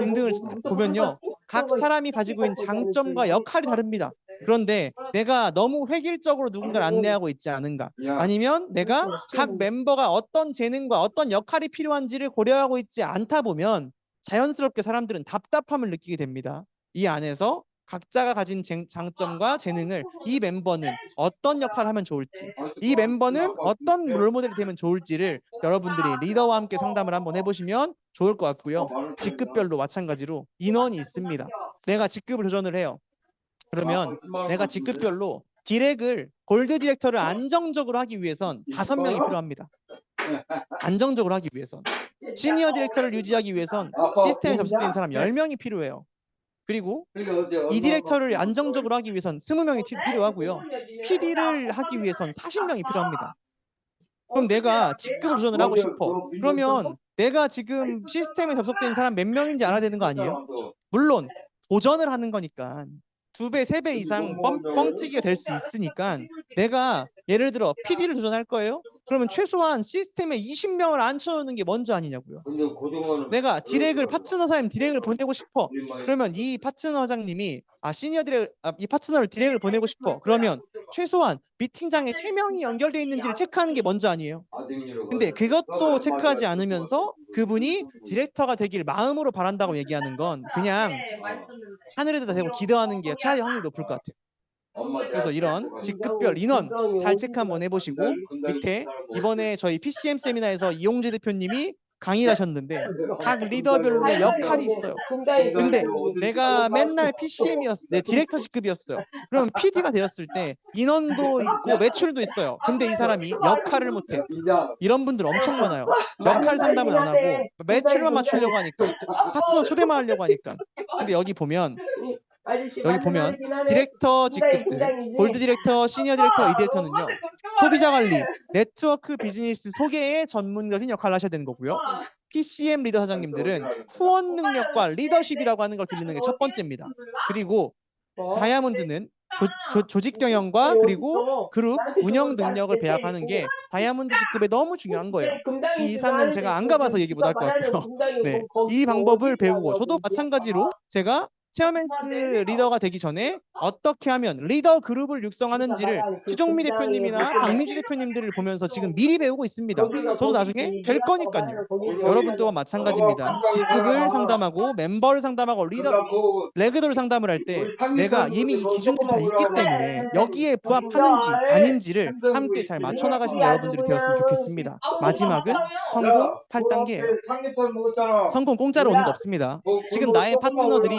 등등을 보면요, 각 사람이 가지고 있는 장점과 역할이 다릅니다. 그런데 내가 너무 획일적으로 누군가를 안내하고 있지 않은가, 아니면 내가 각 멤버가 어떤 재능과 어떤 역할이 필요한지를 고려하고 있지 않다 보면 자연스럽게 사람들은 답답함을 느끼게 됩니다. 이 안에서 각자가 가진 장점과 재능을, 이 멤버는 어떤 역할을 하면 좋을지, 이 멤버는 어떤 롤모델이 되면 좋을지를 여러분들이 리더와 함께 상담을 한번 해보시면 좋을 것 같고요. 직급별로 마찬가지로 인원이 있습니다. 내가 직급을 조정을 해요. 그러면 내가 직급별로 골드 디렉터를 안정적으로 하기 위해선 5명이 필요합니다. 안정적으로 하기 위해선. 시니어 디렉터를 유지하기 위해선 시스템에 접속된 사람 10명이 필요해요. 그리고 이 디렉터를 안정적으로 하기 위해선 20명이 필요하고요. PD를 하기 위해선 40명이 필요합니다. 그럼 내가 직급을 조정을 하고 싶어. 그러면 내가 지금 시스템에 접속된 사람 몇 명인지 알아야 되는 거 아니에요? 물론 도전을 하는 거니까 2배, 3배 이상 뻥튀기가 될 수 있으니까 내가 예를 들어 PD를 도전할 거예요? 그러면 최소한 시스템에 20명을 앉혀놓는 게 먼저 아니냐고요. 내가 파트너 디렉을 보내고 싶어. 그러면 이 파트너장님이 이 파트너를 디렉을 보내고 싶어. 그러면 최소한 미팅장에 3명이 연결되어 있는지를 체크하는 게 먼저 아니에요. 근데 그것도 체크하지 않으면서 그분이 디렉터가 되길 마음으로 바란다고 얘기하는 건 그냥 하늘에다 대고 기도하는 게 차라리 확률이 높을 것 같아요. 그래서 이런 직급별 인원 잘 체크 한번 해보시고, 밑에 이번에 저희 PCM 세미나에서 이용재 대표님이 강의를 하셨는데 각 리더별로의 역할이 있어요. 근데 내가 맨날 PCM이었어, 내 디렉터 직급이었어요. 그럼 PD가 되었을 때 인원도 있고 매출도 있어요. 근데 이 사람이 역할을 못해. 이런 분들 엄청 많아요. 역할 상담은 안 하고 매출만 맞추려고 하니까, 파트너 초대만 하려고 하니까. 근데 여기 보면 디렉터 직급들, 골드 디렉터, 시니어 디렉터, 이 디렉터는요, 소비자 관리, 네트워크 비즈니스 소개의 전문가적인 역할을 하셔야 되는 거고요. PCM 리더 사장님들은 후원 능력과 리더십이라고 하는 걸 기르는 게 첫 번째입니다. 그리고 다이아몬드는 조직 경영과 그리고 그룹 운영 능력을 배합하는 게 다이아몬드 직급에 너무 중요한 거예요. 이 이상은 제가 안 가봐서 얘기 못 할 것 같고요. 네, 이 방법을 배우고 저도 마찬가지로 제가 체어맨스 리더가 되기 전에 어떻게 하면 리더 그룹을 육성하는지를 수정미 대표님이나 박민주 대표님들을 보면서 지금 미리 배우고 있습니다. 저도 나중에 될 거니까요. 여러분도와 마찬가지입니다. 직급을 상담하고 멤버를 상담하고 레그더를 상담을 할 때 내가 이미 이 기준들이 다 있기 때문에 여기에 부합하는지 아닌지를 함께 잘 맞춰 나가시는 여러분들이 되었으면 좋겠습니다. 마지막은 성공 8단계예요. 삼겹살 먹었잖아. 성공 공짜로 오는 거 없습니다. 지금 나의 파트너들이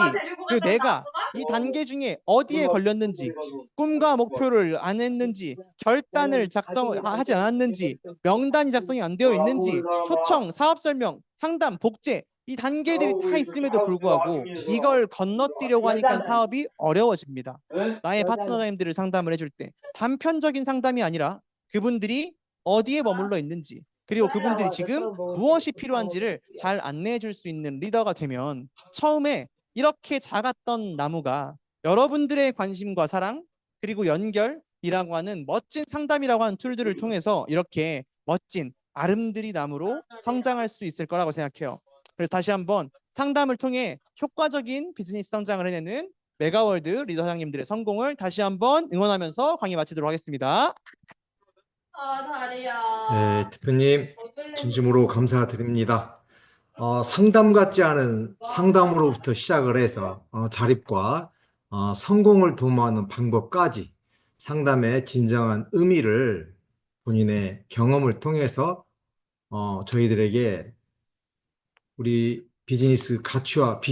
그리고 내가 이 단계 중에 어디에 걸렸는지, 꿈과 목표를 안 했는지, 결단을 작성하지 않았는지, 명단이 작성이 안 되어 있는지, 초청, 사업 설명, 상담, 복제 이 단계들이 다 있음에도 불구하고 이걸 건너뛰려고 하니까 사업이 어려워집니다. 나의 파트너님들을 상담을 해줄 때 단편적인 상담이 아니라 그분들이 어디에 머물러 있는지 그리고 그분들이 지금 무엇이 필요한지를 잘 안내해 줄 수 있는 리더가 되면 처음에 이렇게 작았던 나무가 여러분들의 관심과 사랑 그리고 연결이라고 하는 멋진 상담이라고 하는 툴들을 통해서 이렇게 멋진 아름드리 나무로 성장할 수 있을 거라고 생각해요. 그래서 다시 한번 상담을 통해 효과적인 비즈니스 성장을 해내는 메가월드 리더 사장님들의 성공을 다시 한번 응원하면서 강의 마치도록 하겠습니다. 다리야. 네, 대표님 진심으로 감사드립니다. 상담 같지 않은 상담으로부터 시작을 해서 자립과 성공을 도모하는 방법까지 상담의 진정한 의미를 본인의 경험을 통해서 저희들에게 우리 비즈니스 가치와